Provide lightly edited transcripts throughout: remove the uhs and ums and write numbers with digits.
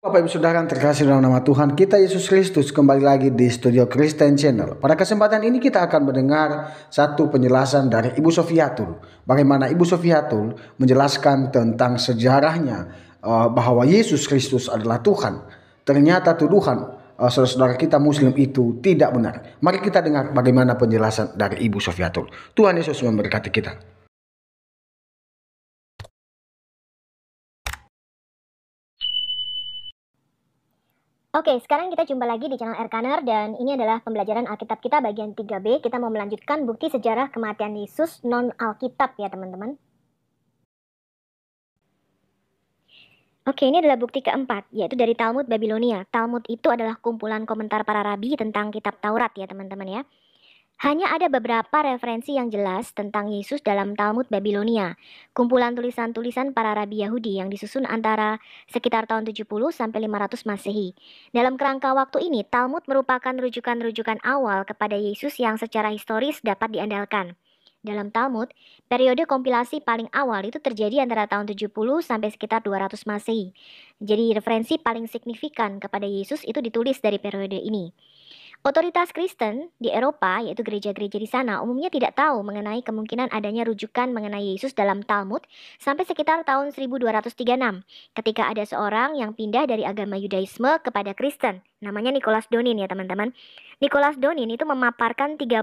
Bapak Ibu Saudara yang terkasih dalam nama Tuhan kita Yesus Kristus, kembali lagi di Studio Kristen Channel. Pada kesempatan ini kita akan mendengar satu penjelasan dari Ibu Sofiatul. Bagaimana Ibu Sofiatul menjelaskan tentang sejarahnya bahwa Yesus Kristus adalah Tuhan. Ternyata tuduhan saudara-saudara kita Muslim itu tidak benar. Mari kita dengar bagaimana penjelasan dari Ibu Sofiatul. Tuhan Yesus memberkati kita. Oke, sekarang kita jumpa lagi di channel Erkaner dan ini adalah pembelajaran Alkitab kita bagian 3B. Kita mau melanjutkan bukti sejarah kematian Yesus non-Alkitab ya teman-teman. Oke, ini adalah bukti keempat, yaitu dari Talmud Babilonia. Talmud itu adalah kumpulan komentar para rabi tentang kitab Taurat ya teman-teman ya. Hanya ada beberapa referensi yang jelas tentang Yesus dalam Talmud Babilonia, kumpulan tulisan-tulisan para rabi Yahudi yang disusun antara sekitar tahun 70 sampai 500 Masehi. Dalam kerangka waktu ini, Talmud merupakan rujukan-rujukan awal kepada Yesus yang secara historis dapat diandalkan. Dalam Talmud, periode kompilasi paling awal itu terjadi antara tahun 70 sampai sekitar 200 Masehi. Jadi referensi paling signifikan kepada Yesus itu ditulis dari periode ini. Otoritas Kristen di Eropa, yaitu gereja-gereja di sana, umumnya tidak tahu mengenai kemungkinan adanya rujukan mengenai Yesus dalam Talmud sampai sekitar tahun 1236, ketika ada seorang yang pindah dari agama Yudaisme kepada Kristen. Namanya Nicholas Donin ya teman-teman. Nicholas Donin itu memaparkan 35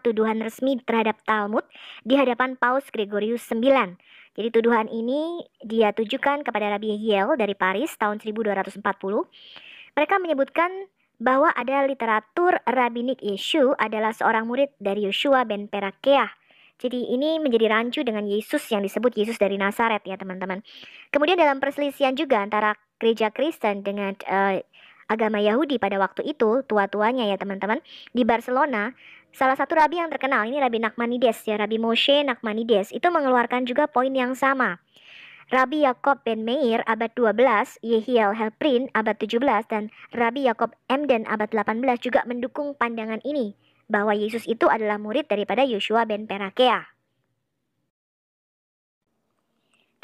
tuduhan resmi terhadap Talmud di hadapan Paus Gregorius IX. Jadi tuduhan ini dia tujukan kepada Rabbi Yehiel dari Paris tahun 1240. Mereka menyebutkan bahwa ada literatur rabbinik Yeshu adalah seorang murid dari Yoshua ben Perakeah. Jadi ini menjadi rancu dengan Yesus yang disebut Yesus dari Nazaret ya teman-teman. Kemudian dalam perselisihan juga antara gereja Kristen dengan agama Yahudi pada waktu itu, tua-tuanya ya teman-teman, di Barcelona, salah satu rabi yang terkenal, ini Rabi Nachmanides ya, Rabi Moshe Nachmanides, itu mengeluarkan juga poin yang sama. Rabbi Yakob ben Meir abad 12, Yehiel Helprin abad 17, dan Rabbi Yakob Emden abad 18 juga mendukung pandangan ini, bahwa Yesus itu adalah murid daripada Yoshua ben Perakeah.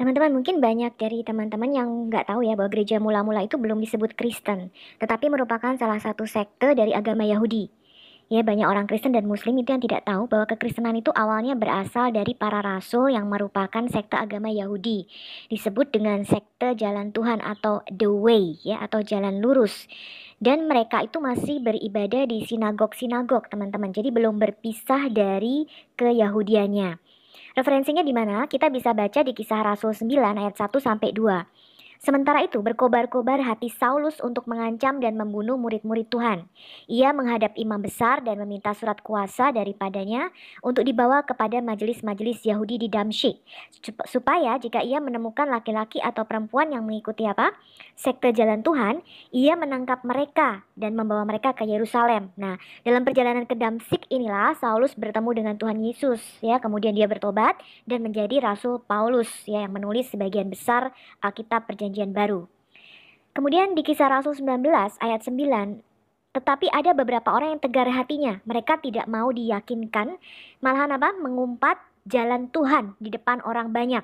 Teman-teman, mungkin banyak dari teman-teman yang nggak tahu ya bahwa gereja mula-mula itu belum disebut Kristen, tetapi merupakan salah satu sekte dari agama Yahudi. Ya, banyak orang Kristen dan Muslim itu yang tidak tahu bahwa kekristenan itu awalnya berasal dari para rasul yang merupakan sekte agama Yahudi. Disebut dengan sekte jalan Tuhan atau the way ya, atau jalan lurus. Dan mereka itu masih beribadah di sinagog-sinagog teman-teman. Jadi belum berpisah dari keyahudiannya. Referensinya di mana? Kita bisa baca di Kisah Rasul 9 ayat 1 sampai 2. Sementara itu berkobar-kobar hati Saulus untuk mengancam dan membunuh murid-murid Tuhan. Ia menghadap imam besar dan meminta surat kuasa daripadanya untuk dibawa kepada majelis-majelis Yahudi di Damsyik, supaya jika ia menemukan laki-laki atau perempuan yang mengikuti sekte jalan Tuhan, ia menangkap mereka dan membawa mereka ke Yerusalem. Nah, dalam perjalanan ke Damsyik inilah Saulus bertemu dengan Tuhan Yesus ya, kemudian dia bertobat dan menjadi Rasul Paulus ya, yang menulis sebagian besar Alkitab Perjanjian Baru. Kemudian di Kisah Rasul 19 ayat 9, tetapi ada beberapa orang yang tegar hatinya. Mereka tidak mau diyakinkan, malahan mengumpat jalan Tuhan di depan orang banyak.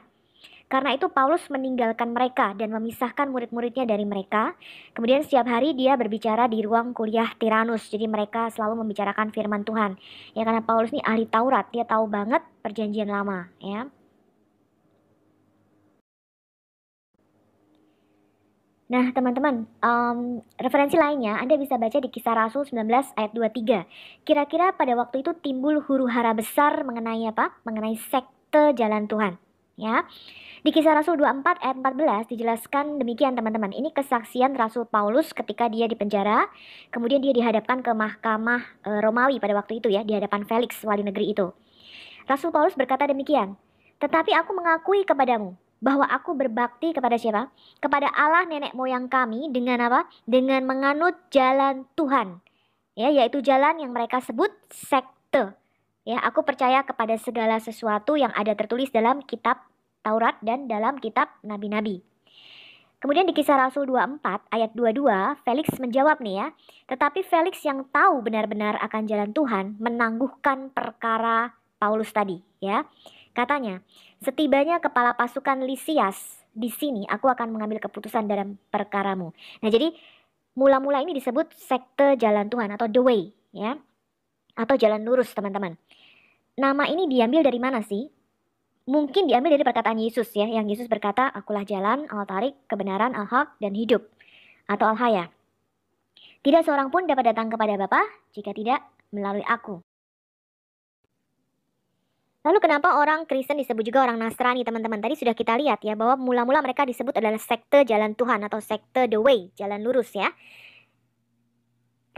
Karena itu Paulus meninggalkan mereka dan memisahkan murid-muridnya dari mereka. Kemudian setiap hari dia berbicara di ruang kuliah Tiranus. Jadi mereka selalu membicarakan firman Tuhan. Ya, karena Paulus ini ahli Taurat, dia tahu banget Perjanjian Lama ya. Nah teman-teman, referensi lainnya Anda bisa baca di Kisah Rasul 19 ayat 23. Kira-kira pada waktu itu timbul huru-hara besar mengenai apa? Mengenai sekte jalan Tuhan. Ya, di Kisah Rasul 24 ayat 14 dijelaskan demikian teman-teman. Ini kesaksian Rasul Paulus ketika dia di penjara, kemudian dia dihadapkan ke mahkamah Romawi pada waktu itu ya, di hadapan Felix wali negeri itu. Rasul Paulus berkata demikian, tetapi aku mengakui kepadamu bahwa aku berbakti kepada siapa? Kepada Allah nenek moyang kami dengan apa? Dengan menganut jalan Tuhan. Ya, yaitu jalan yang mereka sebut sekte. Ya, aku percaya kepada segala sesuatu yang ada tertulis dalam kitab Taurat dan dalam kitab nabi-nabi. Kemudian di Kisah Rasul 24 ayat 22, Felix menjawab nih ya, tetapi Felix yang tahu benar-benar akan jalan Tuhan menangguhkan perkara Paulus tadi ya. Katanya, setibanya kepala pasukan Lisias di sini aku akan mengambil keputusan dalam perkaramu. Nah, jadi mula-mula ini disebut sekte jalan Tuhan atau the way, ya, atau jalan lurus, teman-teman. Nama ini diambil dari mana sih? Mungkin diambil dari perkataan Yesus, ya, yang Yesus berkata, akulah jalan, al-tarik, kebenaran, al-haq, dan hidup, atau al-haya. Tidak seorang pun dapat datang kepada Bapa jika tidak melalui aku. Lalu kenapa orang Kristen disebut juga orang Nasrani, teman-teman? Tadi sudah kita lihat ya bahwa mula-mula mereka disebut adalah sekte jalan Tuhan atau sekte the way, jalan lurus, ya.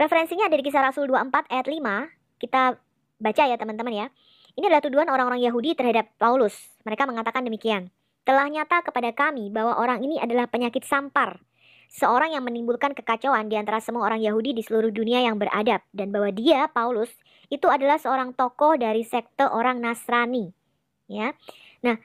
Referensinya ada di Kisah Rasul 24 ayat 5. Kita baca ya teman-teman ya. Ini adalah tuduhan orang-orang Yahudi terhadap Paulus. Mereka mengatakan demikian. Telah nyata kepada kami bahwa orang ini adalah penyakit sampar. Seorang yang menimbulkan kekacauan di antara semua orang Yahudi di seluruh dunia yang beradab. Dan bahwa dia, Paulus, itu adalah seorang tokoh dari sekte orang Nasrani. Ya. Nah,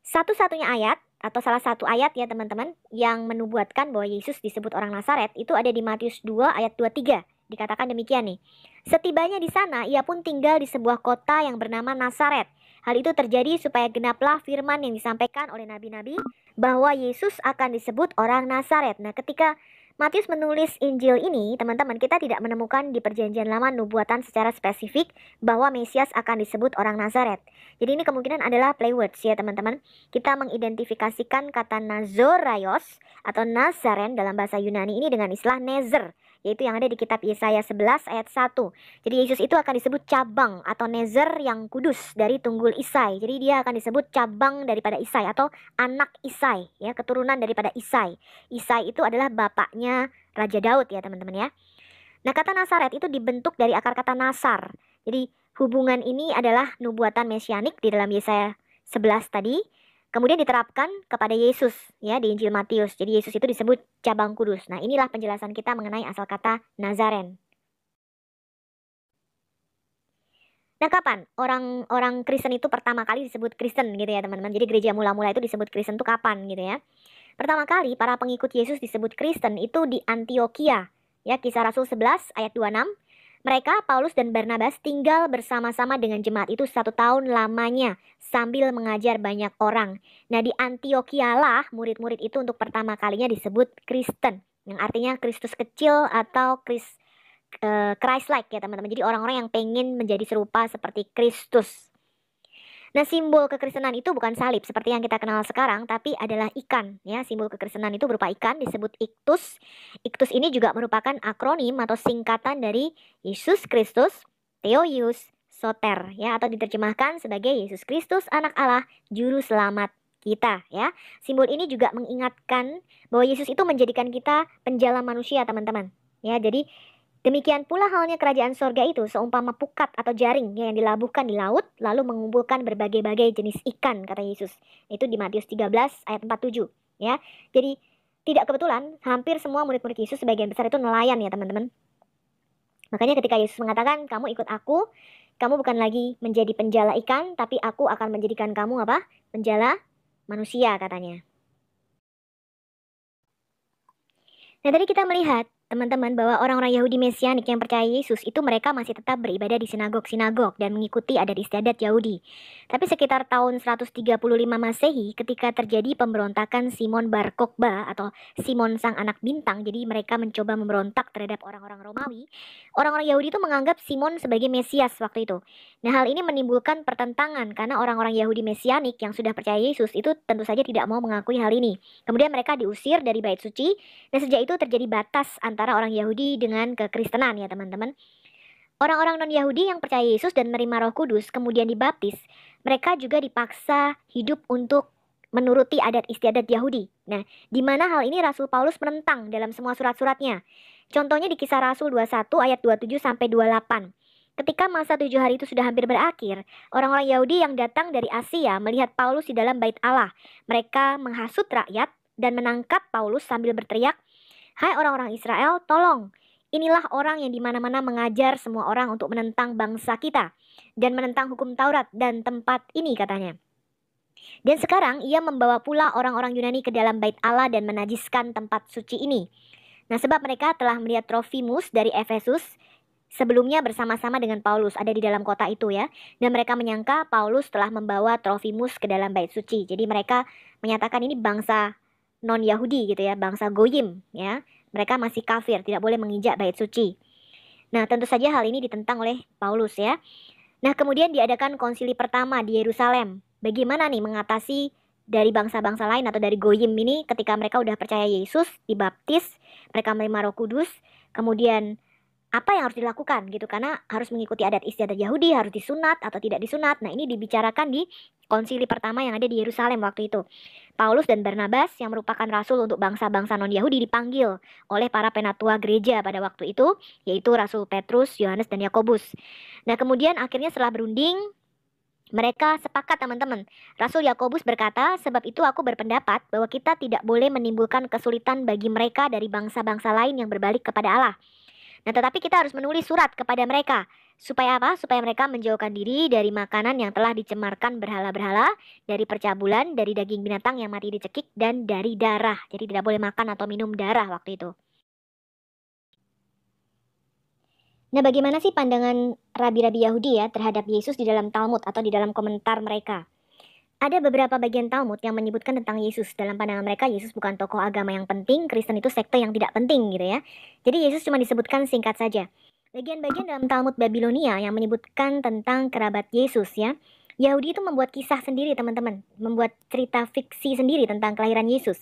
satu-satunya ayat atau salah satu ayat ya teman-teman yang menubuatkan bahwa Yesus disebut orang Nazaret itu ada di Matius 2 ayat 23. Dikatakan demikian nih. Setibanya di sana, ia pun tinggal di sebuah kota yang bernama Nazaret. Hal itu terjadi supaya genaplah firman yang disampaikan oleh nabi-nabi bahwa Yesus akan disebut orang Nazaret. Nah, ketika Matius menulis Injil ini, teman-teman, kita tidak menemukan di Perjanjian Lama nubuatan secara spesifik bahwa Mesias akan disebut orang Nazaret. Jadi ini kemungkinan adalah play words ya teman-teman. Kita mengidentifikasikan kata Nazoraios atau Nazaren dalam bahasa Yunani ini dengan istilah Nezer, yaitu yang ada di kitab Yesaya 11 ayat 1. Jadi Yesus itu akan disebut cabang atau Nezer yang kudus dari tunggul Isai. Jadi dia akan disebut cabang daripada Isai atau anak Isai, ya, keturunan daripada Isai. Isai itu adalah bapaknya Raja Daud ya teman-teman ya. Nah, kata Nazaret itu dibentuk dari akar kata Nasar. Jadi hubungan ini adalah nubuatan mesianik di dalam Yesaya 11 tadi. Kemudian diterapkan kepada Yesus ya di Injil Matius. Jadi Yesus itu disebut cabang kudus. Nah, inilah penjelasan kita mengenai asal kata Nazaren. Nah, kapan orang Kristen itu pertama kali disebut Kristen gitu ya teman-teman. Jadi gereja mula-mula itu disebut Kristen itu kapan gitu ya. Pertama kali para pengikut Yesus disebut Kristen itu di Antioquia. Ya, Kisah Rasul 11 ayat 26. Mereka, Paulus dan Barnabas, tinggal bersama-sama dengan jemaat itu 1 tahun lamanya sambil mengajar banyak orang. Nah, di Antioquia lah murid-murid itu untuk pertama kalinya disebut Kristen, yang artinya Kristus kecil atau Christ-like ya teman-teman. Jadi orang-orang yang pengen menjadi serupa seperti Kristus. Nah, simbol kekristenan itu bukan salib seperti yang kita kenal sekarang, tapi adalah ikan. Ya, simbol kekristenan itu berupa ikan, disebut iktus. Iktus ini juga merupakan akronim atau singkatan dari Yesus Kristus, Theoius, Soter, ya, atau diterjemahkan sebagai Yesus Kristus, Anak Allah, Juru Selamat kita. Ya, simbol ini juga mengingatkan bahwa Yesus itu menjadikan kita penjala manusia, teman-teman. Ya, jadi demikian pula halnya kerajaan sorga itu seumpama pukat atau jaring yang dilabuhkan di laut lalu mengumpulkan berbagai-bagai jenis ikan, kata Yesus. Itu di Matius 13 ayat 47 ya. Jadi tidak kebetulan hampir semua murid-murid Yesus sebagian besar itu nelayan ya teman-teman. Makanya ketika Yesus mengatakan kamu ikut aku, kamu bukan lagi menjadi penjala ikan, tapi aku akan menjadikan kamu apa? Penjala manusia, katanya. Nah, tadi kita melihat teman-teman bahwa orang-orang Yahudi Mesianik yang percaya Yesus itu mereka masih tetap beribadah di sinagog-sinagog dan mengikuti adat istiadat Yahudi. Tapi sekitar tahun 135 Masehi ketika terjadi pemberontakan Simon Bar Kokhba atau Simon sang anak bintang, jadi mereka mencoba memberontak terhadap orang-orang Romawi. Orang-orang Yahudi itu menganggap Simon sebagai Mesias waktu itu. Nah, hal ini menimbulkan pertentangan karena orang-orang Yahudi Mesianik yang sudah percaya Yesus itu tentu saja tidak mau mengakui hal ini. Kemudian mereka diusir dari bait suci dan sejak itu terjadi batas antara orang Yahudi dengan kekristenan ya teman-teman. Orang-orang non-Yahudi yang percaya Yesus dan menerima Roh Kudus kemudian dibaptis, mereka juga dipaksa hidup untuk menuruti adat istiadat Yahudi. Nah, di mana hal ini Rasul Paulus menentang dalam semua surat-suratnya. Contohnya di Kisah Rasul 21 ayat 27 sampai 28. Ketika masa 7 hari itu sudah hampir berakhir, orang-orang Yahudi yang datang dari Asia melihat Paulus di dalam bait Allah. Mereka menghasut rakyat dan menangkap Paulus sambil berteriak, "Hai orang-orang Israel, tolong! Inilah orang yang dimana-mana mengajar semua orang untuk menentang bangsa kita dan menentang hukum Taurat dan tempat ini," katanya. Dan sekarang ia membawa pula orang-orang Yunani ke dalam bait Allah dan menajiskan tempat suci ini. Nah, sebab mereka telah melihat Trofimus dari Efesus sebelumnya bersama-sama dengan Paulus ada di dalam kota itu ya. Dan mereka menyangka Paulus telah membawa Trofimus ke dalam bait suci. Jadi mereka menyatakan ini bangsa non-Yahudi gitu ya, bangsa Goyim ya. Mereka masih kafir, tidak boleh menginjak bait suci. Nah, tentu saja hal ini ditentang oleh Paulus ya. Nah, kemudian diadakan konsili pertama di Yerusalem. Bagaimana nih mengatasi dari bangsa-bangsa lain atau dari Goyim ini ketika mereka udah percaya Yesus, dibaptis, mereka menerima Roh Kudus, kemudian apa yang harus dilakukan gitu, karena harus mengikuti adat istiadat Yahudi, harus disunat atau tidak disunat. Nah, ini dibicarakan di konsili pertama yang ada di Yerusalem waktu itu. Paulus dan Barnabas yang merupakan rasul untuk bangsa-bangsa non-Yahudi dipanggil oleh para penatua gereja pada waktu itu, yaitu Rasul Petrus, Yohanes, dan Yakobus. Nah, kemudian akhirnya setelah berunding, mereka sepakat teman-teman. Rasul Yakobus berkata, sebab itu aku berpendapat bahwa kita tidak boleh menimbulkan kesulitan bagi mereka dari bangsa-bangsa lain yang berbalik kepada Allah. Nah, tetapi kita harus menulis surat kepada mereka. Supaya apa? Supaya mereka menjauhkan diri dari makanan yang telah dicemarkan berhala-berhala, dari percabulan, dari daging binatang yang mati dicekik, dan dari darah. Jadi tidak boleh makan atau minum darah waktu itu. Nah, bagaimana sih pandangan rabi-rabi Yahudi ya terhadap Yesus di dalam Talmud atau di dalam komentar mereka? Ada beberapa bagian Talmud yang menyebutkan tentang Yesus. Dalam pandangan mereka, Yesus bukan tokoh agama yang penting, Kristen itu sekte yang tidak penting gitu ya. Jadi Yesus cuma disebutkan singkat saja. Bagian-bagian dalam Talmud Babilonia yang menyebutkan tentang kerabat Yesus ya. Yahudi itu membuat kisah sendiri teman-teman. Membuat cerita fiksi sendiri tentang kelahiran Yesus.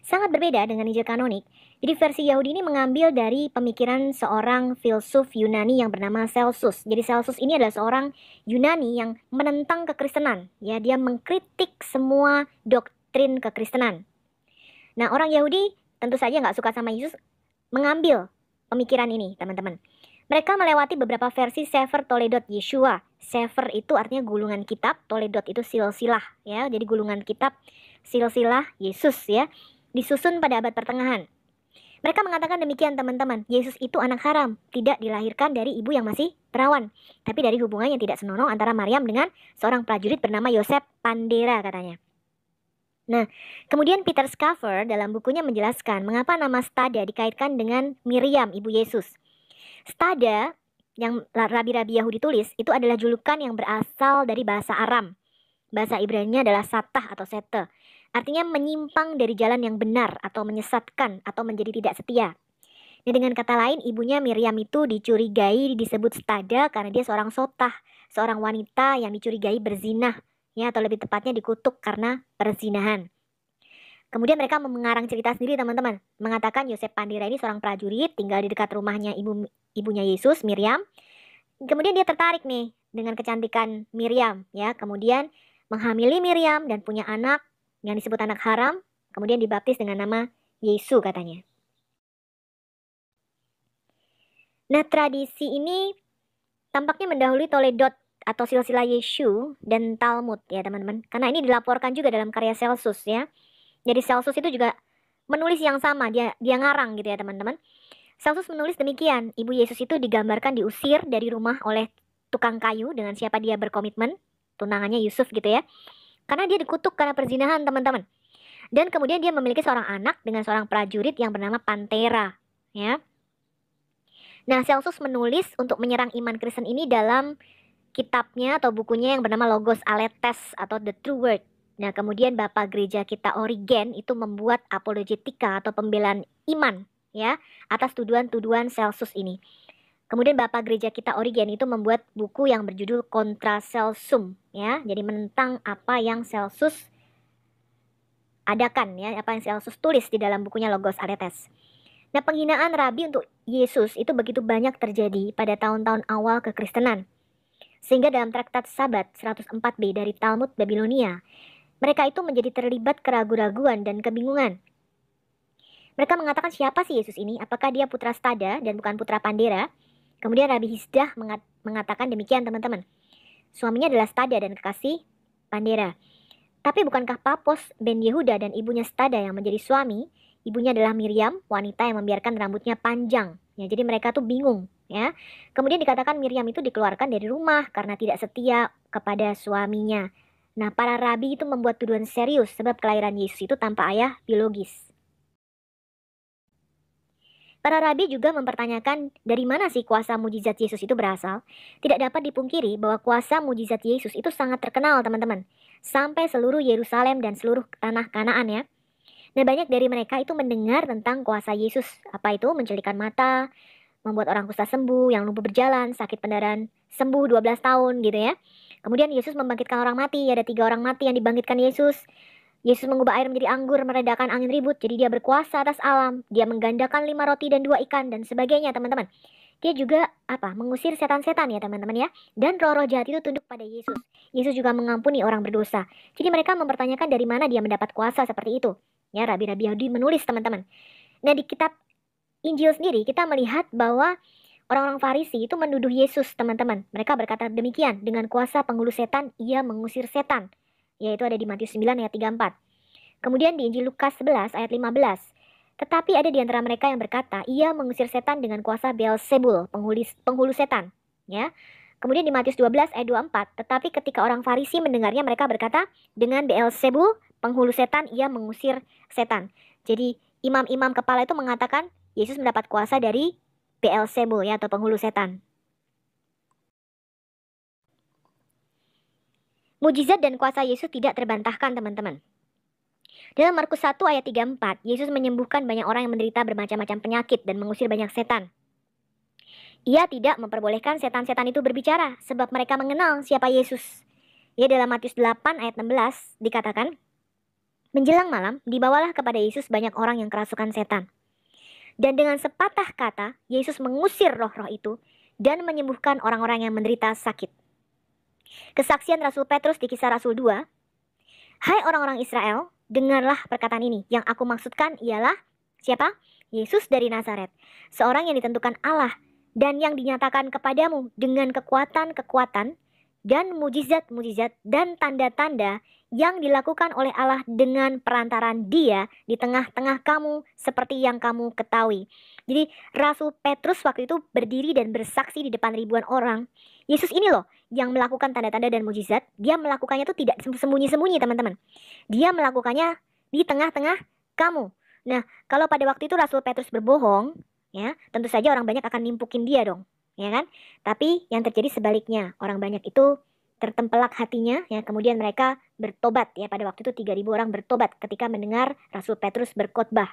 Sangat berbeda dengan Injil kanonik. Jadi versi Yahudi ini mengambil dari pemikiran seorang filsuf Yunani yang bernama Celsus. Jadi Celsus ini adalah seorang Yunani yang menentang kekristenan. Ya, dia mengkritik semua doktrin kekristenan. Nah, orang Yahudi tentu saja nggak suka sama Yesus, mengambil pemikiran ini, teman-teman. Mereka melewati beberapa versi Sefer Toledot Yeshua. Sefer itu artinya gulungan kitab, Toledot itu silsilah, ya. Jadi gulungan kitab, silsilah Yesus, ya. Disusun pada abad pertengahan. Mereka mengatakan demikian teman-teman, Yesus itu anak haram, tidak dilahirkan dari ibu yang masih perawan, tapi dari hubungan yang tidak senonoh antara Maryam dengan seorang prajurit bernama Yosef Pandera katanya. Nah, kemudian Peter Schaeffer dalam bukunya menjelaskan mengapa nama Stada dikaitkan dengan Miriam, ibu Yesus. Stada yang rabi-rabi Yahudi tulis itu adalah julukan yang berasal dari bahasa Aram. Bahasa Ibrani-nya adalah satah atau sete. Artinya menyimpang dari jalan yang benar atau menyesatkan atau menjadi tidak setia. Nah, dengan kata lain, ibunya Miriam itu dicurigai disebut Stada karena dia seorang sotah, seorang wanita yang dicurigai berzinah, ya, atau lebih tepatnya dikutuk karena perzinahan. Kemudian mereka mengarang cerita sendiri teman-teman, mengatakan Yosef Pandera ini seorang prajurit tinggal di dekat rumahnya ibunya Yesus, Miriam. Kemudian dia tertarik nih dengan kecantikan Miriam, ya, kemudian menghamili Miriam dan punya anak yang disebut anak haram, kemudian dibaptis dengan nama Yesus katanya. Nah, tradisi ini tampaknya mendahului Toledot atau silsilah Yeshu dan Talmud ya teman-teman. Karena ini dilaporkan juga dalam karya Celsus ya. Jadi Celsus itu juga menulis yang sama, dia ngarang gitu ya teman-teman. Celsus menulis demikian, ibu Yesus itu digambarkan diusir dari rumah oleh tukang kayu dengan siapa dia berkomitmen, tunangannya Yusuf gitu ya. Karena dia dikutuk karena perzinahan teman-teman. Dan kemudian dia memiliki seorang anak dengan seorang prajurit yang bernama Pantera ya. Nah, Celsus menulis untuk menyerang iman Kristen ini dalam kitabnya atau bukunya yang bernama Logos Aletes atau The True Word. Nah, kemudian Bapak Gereja kita Origen itu membuat apologetika atau pembelaan iman ya atas tuduhan-tuduhan Celsus ini. Kemudian Bapak Gereja kita Origen itu membuat buku yang berjudul Contra Celsum ya. Jadi menentang apa yang Celsus adakan ya, apa yang Celsus tulis di dalam bukunya Logos Aletes. Nah, penghinaan rabi untuk Yesus itu begitu banyak terjadi pada tahun-tahun awal kekristenan. Sehingga dalam traktat Sabat 104b dari Talmud Babilonia, mereka itu menjadi terlibat keraguan-raguan dan kebingungan. Mereka mengatakan siapa sih Yesus ini? Apakah dia putra Stada dan bukan putra Pandera? Kemudian Rabi Hisdah mengatakan demikian teman-teman. Suaminya adalah Stada dan kekasih Pandera. Tapi bukankah Papos ben Yehuda dan ibunya Stada yang menjadi suami? Ibunya adalah Miriam, wanita yang membiarkan rambutnya panjang. Ya, jadi mereka tuh bingung ya. Kemudian dikatakan Miriam itu dikeluarkan dari rumah karena tidak setia kepada suaminya. Nah, para rabi itu membuat tuduhan serius sebab kelahiran Yesus itu tanpa ayah biologis. Para rabi juga mempertanyakan dari mana sih kuasa mujizat Yesus itu berasal. Tidak dapat dipungkiri bahwa kuasa mujizat Yesus itu sangat terkenal, teman-teman. Sampai seluruh Yerusalem dan seluruh tanah Kanaan ya. Nah, banyak dari mereka itu mendengar tentang kuasa Yesus. Apa itu? Menculikkan mata, membuat orang kusta sembuh, yang lumpuh berjalan, sakit pendarahan sembuh 12 tahun gitu ya. Kemudian Yesus membangkitkan orang mati, ada 3 orang mati yang dibangkitkan Yesus. Yesus mengubah air menjadi anggur, meredakan angin ribut, jadi dia berkuasa atas alam. Dia menggandakan 5 roti dan 2 ikan dan sebagainya, teman-teman. Dia juga mengusir setan-setan ya, teman-teman ya. Dan roh-roh jahat itu tunduk pada Yesus. Yesus juga mengampuni orang berdosa. Jadi mereka mempertanyakan dari mana dia mendapat kuasa seperti itu. Ya, rabi-rabi Yahudi menulis, teman-teman. Nah, di kitab Injil sendiri kita melihat bahwa orang-orang Farisi itu menuduh Yesus, teman-teman. Mereka berkata demikian, dengan kuasa penghulu setan ia mengusir setan. Yaitu ada di Matius 9 ayat 34. Kemudian di Injil Lukas 11 ayat 15. Tetapi ada di antara mereka yang berkata, ia mengusir setan dengan kuasa Beelzebul, penghulu setan. Ya. Kemudian di Matius 12 ayat 24. Tetapi ketika orang Farisi mendengarnya, mereka berkata, dengan Beelzebul, penghulu setan, ia mengusir setan. Jadi imam-imam kepala itu mengatakan, Yesus mendapat kuasa dari Beelzebul ya, atau penghulu setan. Mujizat dan kuasa Yesus tidak terbantahkan, teman-teman. Dalam Markus 1 ayat 34, Yesus menyembuhkan banyak orang yang menderita bermacam-macam penyakit dan mengusir banyak setan. Ia tidak memperbolehkan setan-setan itu berbicara, sebab mereka mengenal siapa Yesus. Ya, dalam Matius 8 ayat 16 dikatakan, menjelang malam, dibawalah kepada Yesus banyak orang yang kerasukan setan. Dan dengan sepatah kata, Yesus mengusir roh-roh itu dan menyembuhkan orang-orang yang menderita sakit. Kesaksian Rasul Petrus di Kisah Rasul 2. Hai orang-orang Israel, dengarlah perkataan ini. Yang aku maksudkan ialah siapa? Yesus dari Nazaret. Seorang yang ditentukan Allah dan yang dinyatakan kepadamu dengan kekuatan-kekuatan dan mujizat-mujizat dan tanda-tanda yang dilakukan oleh Allah dengan perantaran Dia di tengah-tengah kamu seperti yang kamu ketahui. Jadi Rasul Petrus waktu itu berdiri dan bersaksi di depan ribuan orang. Yesus ini loh yang melakukan tanda-tanda dan mujizat. Dia melakukannya itu tidak sembunyi-sembunyi, teman-teman. Dia melakukannya di tengah-tengah kamu. Nah, kalau pada waktu itu Rasul Petrus berbohong, ya, tentu saja orang banyak akan nimpukin dia dong, ya kan? Tapi yang terjadi sebaliknya, orang banyak itu tertempelak hatinya, ya, kemudian mereka bertobat, ya, pada waktu itu 3.000 orang bertobat ketika mendengar Rasul Petrus berkhotbah.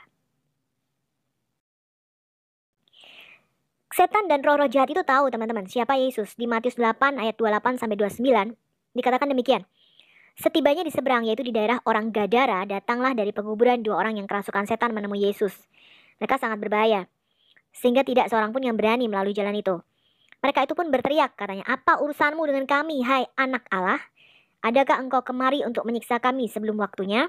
Setan dan roh-roh jahat itu tahu, teman-teman, siapa Yesus. Di Matius 8 ayat 28 sampai 29 dikatakan demikian. Setibanya di seberang, yaitu di daerah orang Gadara, datanglah dari penguburan 2 orang yang kerasukan setan menemui Yesus. Mereka sangat berbahaya, sehingga tidak seorang pun yang berani melalui jalan itu. Mereka itu pun berteriak, katanya, apa urusanmu dengan kami, hai anak Allah? Adakah engkau kemari untuk menyiksa kami sebelum waktunya?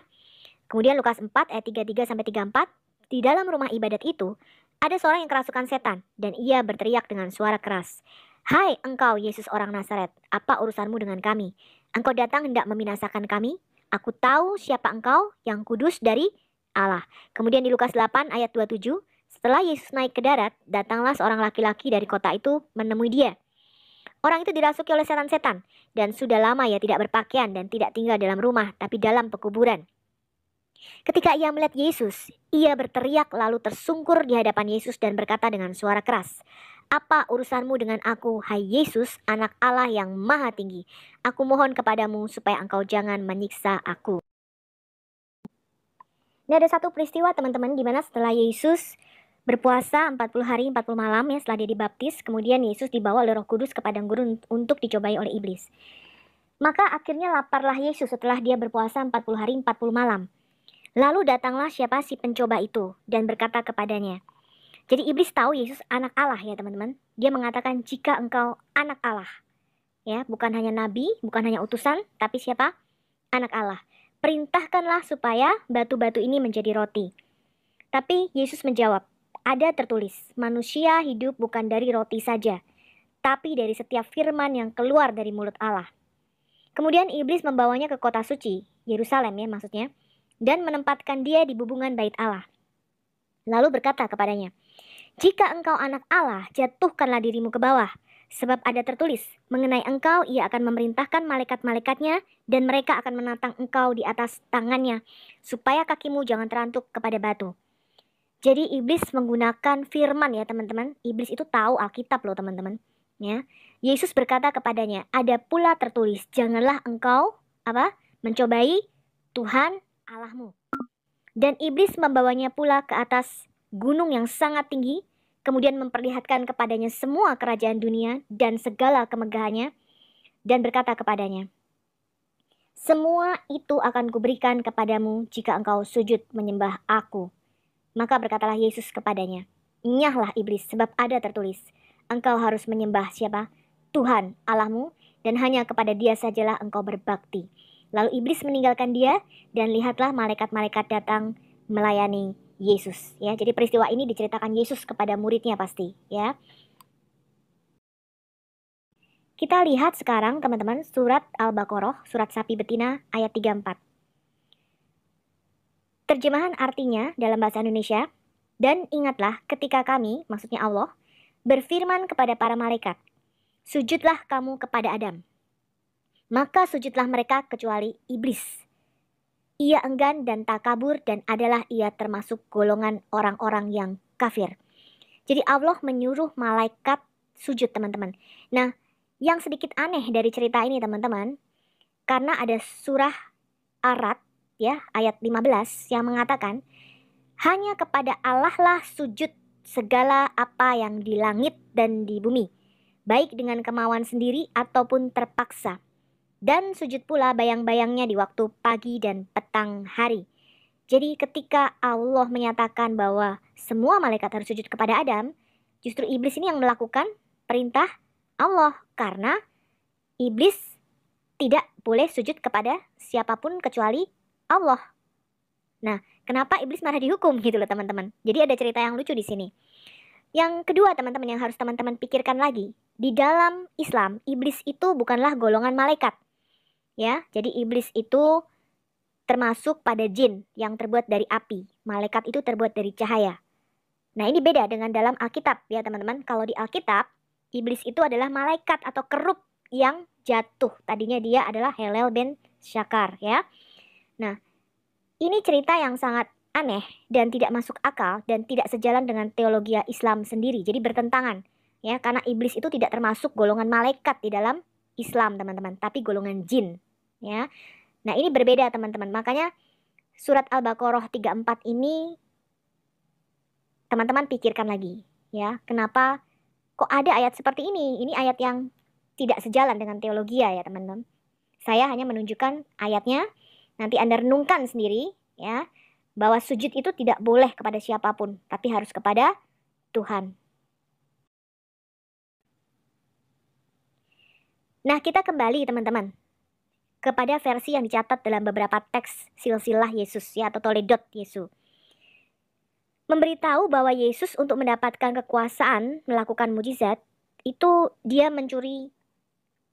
Kemudian Lukas 4 ayat 33 sampai 34, di dalam rumah ibadat itu ada seorang yang kerasukan setan, dan ia berteriak dengan suara keras, hai engkau Yesus orang Nazaret, apa urusanmu dengan kami? Engkau datang hendak membinasakan kami? Aku tahu siapa engkau, yang kudus dari Allah. Kemudian di Lukas 8 ayat 27, setelah Yesus naik ke darat, datanglah seorang laki-laki dari kota itu menemui dia. Orang itu dirasuki oleh setan-setan, dan sudah lama ia tidak berpakaian dan tidak tinggal dalam rumah, tapi dalam pekuburan. Ketika ia melihat Yesus, ia berteriak lalu tersungkur di hadapan Yesus dan berkata dengan suara keras, apa urusanmu dengan aku, hai Yesus, anak Allah yang maha tinggi? Aku mohon kepadamu supaya engkau jangan menyiksa aku. Ini ada satu peristiwa, teman-teman, di mana setelah Yesus berpuasa 40 hari 40 malam ya, setelah dia dibaptis, kemudian Yesus dibawa oleh Roh Kudus ke padang gurun untuk dicobai oleh iblis. Maka akhirnya laparlah Yesus setelah dia berpuasa 40 hari 40 malam. Lalu datanglah siapa si pencoba itu dan berkata kepadanya. Jadi iblis tahu Yesus anak Allah ya, teman-teman. Dia mengatakan jika engkau anak Allah. Ya, bukan hanya nabi, bukan hanya utusan, tapi siapa? Anak Allah. Perintahkanlah supaya batu-batu ini menjadi roti. Tapi Yesus menjawab, ada tertulis, manusia hidup bukan dari roti saja, tapi dari setiap firman yang keluar dari mulut Allah. Kemudian iblis membawanya ke kota suci, Yerusalem ya maksudnya, dan menempatkan dia di bubungan bait Allah. Lalu berkata kepadanya, jika engkau anak Allah, jatuhkanlah dirimu ke bawah, sebab ada tertulis, mengenai engkau ia akan memerintahkan malaikat-malaikatnya, dan mereka akan menantang engkau di atas tangannya, supaya kakimu jangan terantuk kepada batu. Jadi iblis menggunakan firman ya teman-teman. Iblis itu tahu Alkitab loh teman-teman. Ya. Yesus berkata kepadanya, ada pula tertulis, janganlah engkau mencobai Tuhan Allahmu. Dan iblis membawanya pula ke atas gunung yang sangat tinggi, kemudian memperlihatkan kepadanya semua kerajaan dunia dan segala kemegahannya, dan berkata kepadanya, semua itu akan kuberikan kepadamu jika engkau sujud menyembah aku. Maka berkatalah Yesus kepadanya, enyahlah iblis, sebab ada tertulis, engkau harus menyembah siapa? Tuhan Allahmu, dan hanya kepada Dia sajalah engkau berbakti. Lalu iblis meninggalkan dia, dan lihatlah malaikat-malaikat datang melayani Yesus. Ya, jadi peristiwa ini diceritakan Yesus kepada muridnya pasti. Ya. Kita lihat sekarang teman-teman surat Al-Baqarah, surat sapi betina ayat 34. Terjemahan artinya dalam bahasa Indonesia, dan ingatlah ketika kami, maksudnya Allah, berfirman kepada para malaikat, sujudlah kamu kepada Adam. Maka sujudlah mereka kecuali iblis. Ia enggan dan takabur dan adalah ia termasuk golongan orang-orang yang kafir. Jadi Allah menyuruh malaikat sujud teman-teman. Nah, yang sedikit aneh dari cerita ini teman-teman, karena ada surah Ar-Ra'd ya ayat 15 yang mengatakan hanya kepada Allah lah sujud segala apa yang di langit dan di bumi, baik dengan kemauan sendiri ataupun terpaksa. Dan sujud pula bayang-bayangnya di waktu pagi dan petang hari. Jadi ketika Allah menyatakan bahwa semua malaikat harus sujud kepada Adam, justru iblis ini yang melakukan perintah Allah, karena iblis tidak boleh sujud kepada siapapun kecuali Allah. Nah, kenapa iblis malah dihukum gitu loh teman-teman. Jadi ada cerita yang lucu di sini. Yang kedua teman-teman yang harus teman-teman pikirkan lagi, di dalam Islam iblis itu bukanlah golongan malaikat. Ya, jadi iblis itu termasuk pada jin yang terbuat dari api. Malaikat itu terbuat dari cahaya. Nah, ini beda dengan dalam Alkitab ya teman-teman. Kalau di Alkitab, iblis itu adalah malaikat atau kerub yang jatuh. Tadinya dia adalah Helel ben Syakar ya. Nah, ini cerita yang sangat aneh dan tidak masuk akal dan tidak sejalan dengan teologi Islam sendiri. Jadi bertentangan ya, karena iblis itu tidak termasuk golongan malaikat di dalam Islam teman-teman, tapi golongan jin ya. Nah, ini berbeda teman-teman. Makanya surat Al-Baqarah 34 ini teman-teman pikirkan lagi ya. Kenapa kok ada ayat seperti ini? Ini ayat yang tidak sejalan dengan teologi ya teman-teman. Saya hanya menunjukkan ayatnya. Nanti Anda renungkan sendiri ya, bahwa sujud itu tidak boleh kepada siapapun, tapi harus kepada Tuhan. Nah, kita kembali teman-teman kepada versi yang dicatat dalam beberapa teks silsilah Yesus ya, atau Toledot Yesus. Memberitahu bahwa Yesus untuk mendapatkan kekuasaan melakukan mujizat, itu dia mencuri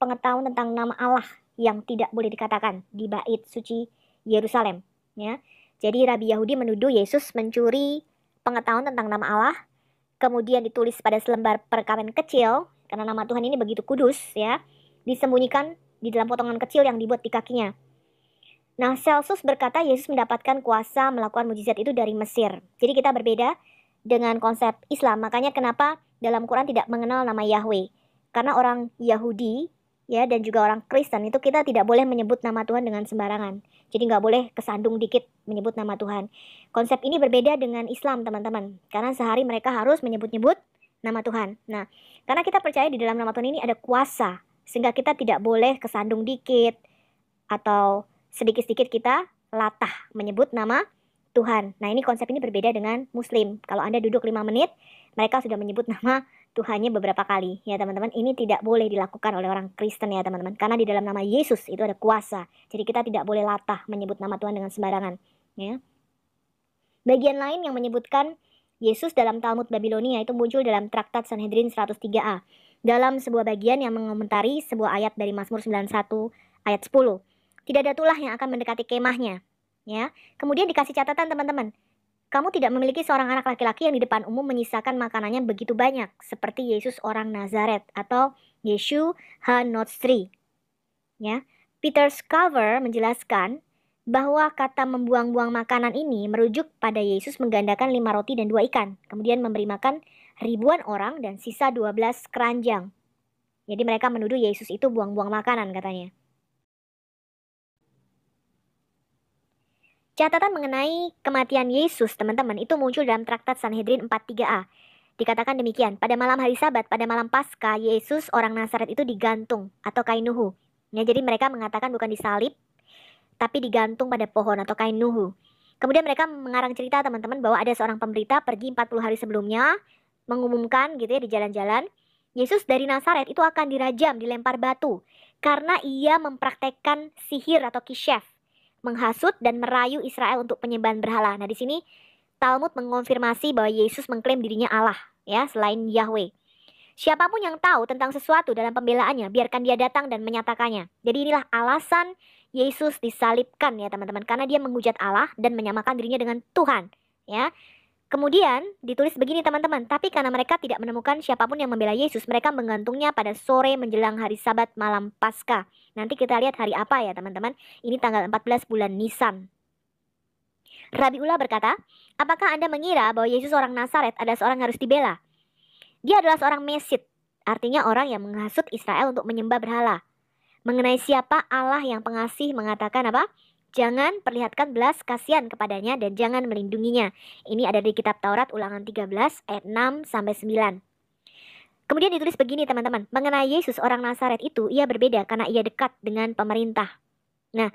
pengetahuan tentang nama Allah yang tidak boleh dikatakan di bait suci Yerusalem ya. Jadi Rabi Yahudi menuduh Yesus mencuri pengetahuan tentang nama Allah, kemudian ditulis pada selembar perkamen kecil, karena nama Tuhan ini begitu kudus ya, disembunyikan di dalam potongan kecil yang dibuat di kakinya. Nah, Celsus berkata Yesus mendapatkan kuasa melakukan mujizat itu dari Mesir. Jadi kita berbeda dengan konsep Islam. Makanya kenapa dalam Quran tidak mengenal nama Yahweh. Karena orang Yahudi ya dan juga orang Kristen itu kita tidak boleh menyebut nama Tuhan dengan sembarangan. Jadi nggak boleh kesandung dikit menyebut nama Tuhan. Konsep ini berbeda dengan Islam teman-teman. Karena sehari mereka harus menyebut-nyebut nama Tuhan. Nah, karena kita percaya di dalam nama Tuhan ini ada kuasa, sehingga kita tidak boleh kesandung dikit atau sedikit-sedikit kita latah menyebut nama Tuhan. Nah, ini konsep ini berbeda dengan Muslim. Kalau Anda duduk 5 menit, mereka sudah menyebut nama Tuhannya beberapa kali. Ya teman-teman, ini tidak boleh dilakukan oleh orang Kristen ya teman-teman. Karena di dalam nama Yesus itu ada kuasa. Jadi kita tidak boleh latah menyebut nama Tuhan dengan sembarangan. Ya. Bagian lain yang menyebutkan Yesus dalam Talmud Babilonia itu muncul dalam Traktat Sanhedrin 103a. Dalam sebuah bagian yang mengomentari sebuah ayat dari Mazmur 91 ayat 10. Tidak ada tulah yang akan mendekati kemahnya. Ya. Kemudian dikasih catatan teman-teman. Kamu tidak memiliki seorang anak laki-laki yang di depan umum menyisakan makanannya begitu banyak. Seperti Yesus orang Nazaret atau Yeshu HaNotzri. Ya. Peter Scaver menjelaskan bahwa kata membuang-buang makanan ini merujuk pada Yesus menggandakan 5 roti dan 2 ikan, kemudian memberi makan ribuan orang dan sisa 12 keranjang. Jadi mereka menuduh Yesus itu buang-buang makanan katanya. Catatan mengenai kematian Yesus, teman-teman, itu muncul dalam traktat Sanhedrin 43a. Dikatakan demikian, pada malam hari Sabat, pada malam Paskah, Yesus orang Nazaret itu digantung atau kain nuhu. Ya, jadi mereka mengatakan bukan disalib, tapi digantung pada pohon atau kain nuhu. Kemudian mereka mengarang cerita, teman-teman, bahwa ada seorang pemberita pergi 40 hari sebelumnya, mengumumkan gitu ya di jalan-jalan, Yesus dari Nazaret itu akan dirajam, dilempar batu, karena ia mempraktekkan sihir atau kisyaf, menghasut dan merayu Israel untuk penyembahan berhala. Nah, di sini Talmud mengonfirmasi bahwa Yesus mengklaim dirinya Allah, ya, selain Yahweh. Siapapun yang tahu tentang sesuatu dalam pembelaannya, biarkan dia datang dan menyatakannya. Jadi inilah alasan Yesus disalibkan ya teman-teman, karena dia menghujat Allah dan menyamakan dirinya dengan Tuhan, ya. Kemudian ditulis begini teman-teman, tapi karena mereka tidak menemukan siapapun yang membela Yesus, mereka menggantungnya pada sore menjelang hari Sabat malam Paskah. Nanti kita lihat hari apa ya teman-teman. Ini tanggal 14 bulan Nisan. Rabiullah berkata, apakah Anda mengira bahwa Yesus orang Nazaret adalah seorang yang harus dibela? Dia adalah seorang Mesid, artinya orang yang menghasut Israel untuk menyembah berhala. Mengenai siapa Allah yang pengasih mengatakan apa? Jangan perlihatkan belas kasihan kepadanya dan jangan melindunginya. Ini ada di kitab Taurat Ulangan 13 ayat 6-9. Kemudian ditulis begini teman-teman, mengenai Yesus orang Nazaret itu ia berbeda karena ia dekat dengan pemerintah. Nah,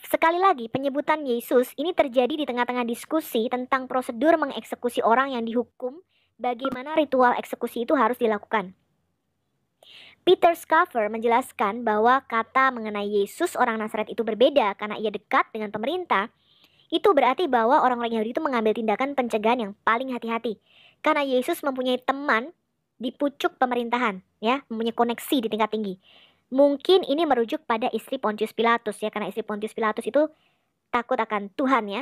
sekali lagi penyebutan Yesus ini terjadi di tengah-tengah diskusi tentang prosedur mengeksekusi orang yang dihukum, bagaimana ritual eksekusi itu harus dilakukan. Peter Schaeffer menjelaskan bahwa kata mengenai Yesus orang Nazaret itu berbeda karena ia dekat dengan pemerintah. Itu berarti bahwa orang-orang Yahudi itu mengambil tindakan pencegahan yang paling hati-hati. Karena Yesus mempunyai teman di pucuk pemerintahan, ya, mempunyai koneksi di tingkat tinggi. Mungkin ini merujuk pada istri Pontius Pilatus ya, karena istri Pontius Pilatus itu takut akan Tuhan ya.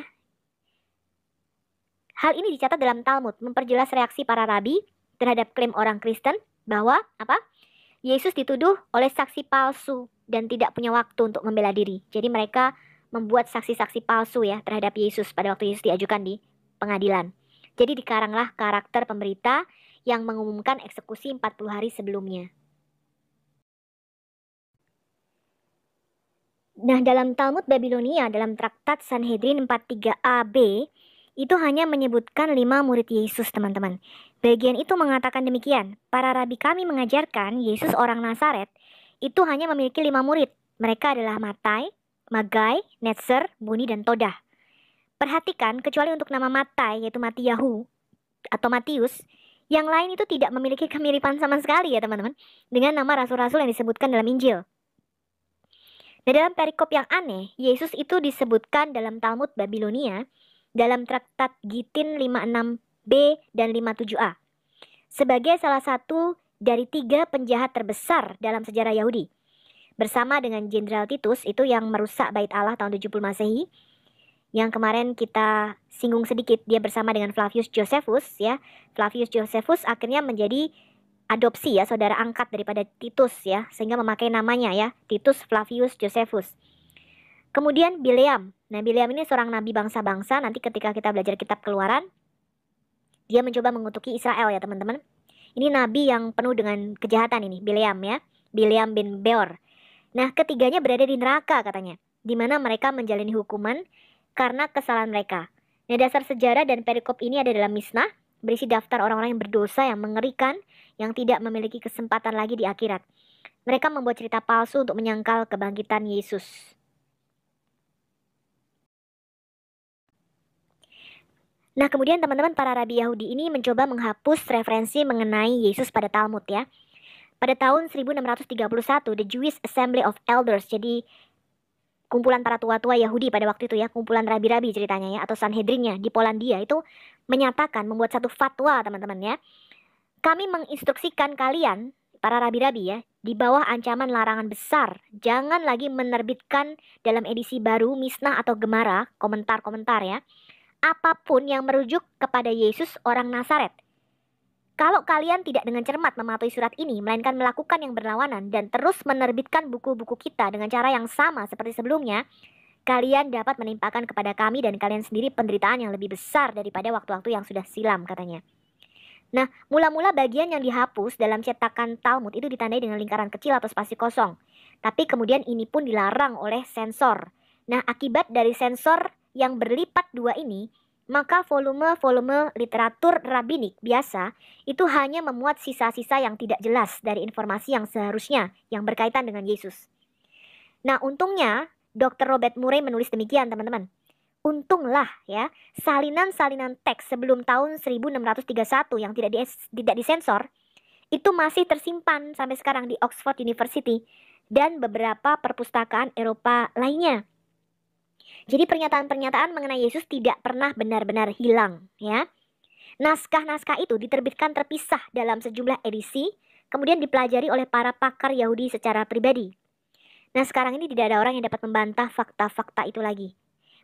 Hal ini dicatat dalam Talmud, memperjelas reaksi para rabi terhadap klaim orang Kristen bahwa apa? Yesus dituduh oleh saksi palsu dan tidak punya waktu untuk membela diri. Jadi mereka membuat saksi-saksi palsu ya terhadap Yesus pada waktu Yesus diajukan di pengadilan. Jadi dikaranglah karakter pemberita yang mengumumkan eksekusi 40 hari sebelumnya. Nah, dalam Talmud Babilonia, dalam traktat Sanhedrin 43ab, itu hanya menyebutkan 5 murid Yesus, teman-teman. Bagian itu mengatakan demikian, para rabi kami mengajarkan Yesus orang Nazaret itu hanya memiliki 5 murid. Mereka adalah Matai, Magai, Netzer, Buni, dan Todah. Perhatikan, kecuali untuk nama Matai, yaitu Matiyahu atau Matius, yang lain itu tidak memiliki kemiripan sama sekali ya teman-teman, dengan nama rasul-rasul yang disebutkan dalam Injil. Nah, dalam perikop yang aneh, Yesus itu disebutkan dalam Talmud Babilonia, dalam traktat Gitin 56b dan 57a, sebagai salah satu dari 3 penjahat terbesar dalam sejarah Yahudi. Bersama dengan Jenderal Titus itu yang merusak Bait Allah tahun 70 Masehi, yang kemarin kita singgung sedikit, dia bersama dengan Flavius Josephus ya. Flavius Josephus akhirnya menjadi adopsi ya, saudara angkat daripada Titus ya, sehingga memakai namanya ya, Titus Flavius Josephus. Kemudian Bileam. Nah, Bileam ini seorang nabi bangsa-bangsa, nanti ketika kita belajar kitab Keluaran, dia mencoba mengutuki Israel ya teman-teman. Ini nabi yang penuh dengan kejahatan ini, Bileam ya, Bileam bin Beor. Nah, ketiganya berada di neraka katanya, di mana mereka menjalani hukuman karena kesalahan mereka. Nah, dasar sejarah dan perikop ini ada dalam Misnah, berisi daftar orang-orang yang berdosa yang mengerikan, yang tidak memiliki kesempatan lagi di akhirat. Mereka membuat cerita palsu untuk menyangkal kebangkitan Yesus. Nah, kemudian teman-teman, para rabi Yahudi ini mencoba menghapus referensi mengenai Yesus pada Talmud ya. Pada tahun 1631, The Jewish Assembly of Elders, jadi kumpulan para tua-tua Yahudi pada waktu itu ya, kumpulan rabi-rabi ceritanya ya, atau Sanhedrinnya di Polandia itu menyatakan, membuat satu fatwa teman-teman ya. Kami menginstruksikan kalian, para rabi-rabi ya, di bawah ancaman larangan besar, jangan lagi menerbitkan dalam edisi baru Misnah atau Gemara, komentar-komentar ya, apapun yang merujuk kepada Yesus orang Nazaret. Kalau kalian tidak dengan cermat mematuhi surat ini, melainkan melakukan yang berlawanan dan terus menerbitkan buku-buku kita dengan cara yang sama seperti sebelumnya, Kalian dapat menimpakan kepada kami dan kalian sendiri penderitaan yang lebih besar daripada waktu-waktu yang sudah silam, katanya. Nah, mula-mula bagian yang dihapus dalam cetakan Talmud itu ditandai dengan lingkaran kecil atau spasi kosong. Tapi kemudian ini pun dilarang oleh sensor. Nah, akibat dari sensor yang berlipat dua ini, maka volume-volume literatur rabbinik biasa itu hanya memuat sisa-sisa yang tidak jelas dari informasi yang seharusnya yang berkaitan dengan Yesus. Nah, untungnya Dr. Robert Murray menulis demikian, teman-teman. Untunglah ya, salinan-salinan teks sebelum tahun 1631 yang tidak disensor itu masih tersimpan sampai sekarang di Oxford University dan beberapa perpustakaan Eropa lainnya. Jadi pernyataan-pernyataan mengenai Yesus tidak pernah benar-benar hilang ya. Naskah-naskah itu diterbitkan terpisah dalam sejumlah edisi, kemudian dipelajari oleh para pakar Yahudi secara pribadi. Nah, sekarang ini tidak ada orang yang dapat membantah fakta-fakta itu lagi.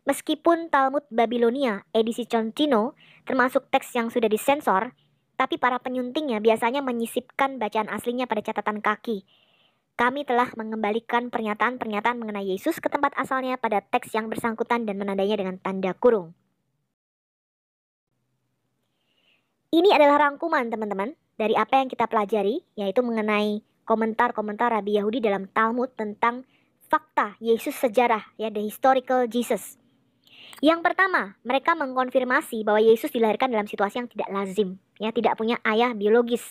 Meskipun Talmud Babilonia edisi Concino termasuk teks yang sudah disensor, tapi para penyuntingnya biasanya menyisipkan bacaan aslinya pada catatan kaki. Kami telah mengembalikan pernyataan-pernyataan mengenai Yesus ke tempat asalnya pada teks yang bersangkutan dan menandainya dengan tanda kurung. Ini adalah rangkuman, teman-teman, dari apa yang kita pelajari, yaitu mengenai komentar-komentar Rabi Yahudi dalam Talmud tentang fakta Yesus sejarah, ya, the historical Jesus. Yang pertama, mereka mengkonfirmasi bahwa Yesus dilahirkan dalam situasi yang tidak lazim, ya, tidak punya ayah biologis.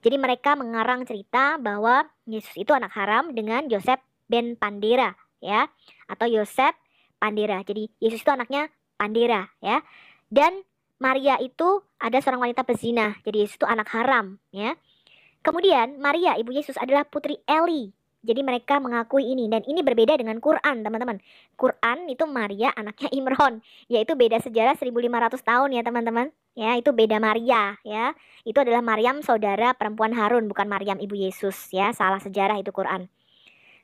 Jadi mereka mengarang cerita bahwa Yesus itu anak haram dengan Yosef ben Pandera, ya, atau Yosef Pandera. Jadi Yesus itu anaknya Pandera, ya. Dan Maria itu ada seorang wanita pezina, jadi Yesus itu anak haram, ya. Kemudian Maria ibu Yesus adalah putri Eli. Jadi mereka mengakui ini, dan ini berbeda dengan Quran, teman-teman. Quran itu Maria anaknya Imron, yaitu beda sejarah 1500 tahun ya, teman-teman. Ya, itu beda Maria, ya. Itu adalah Maryam saudara perempuan Harun, bukan Maryam ibu Yesus, ya. Salah sejarah itu Quran.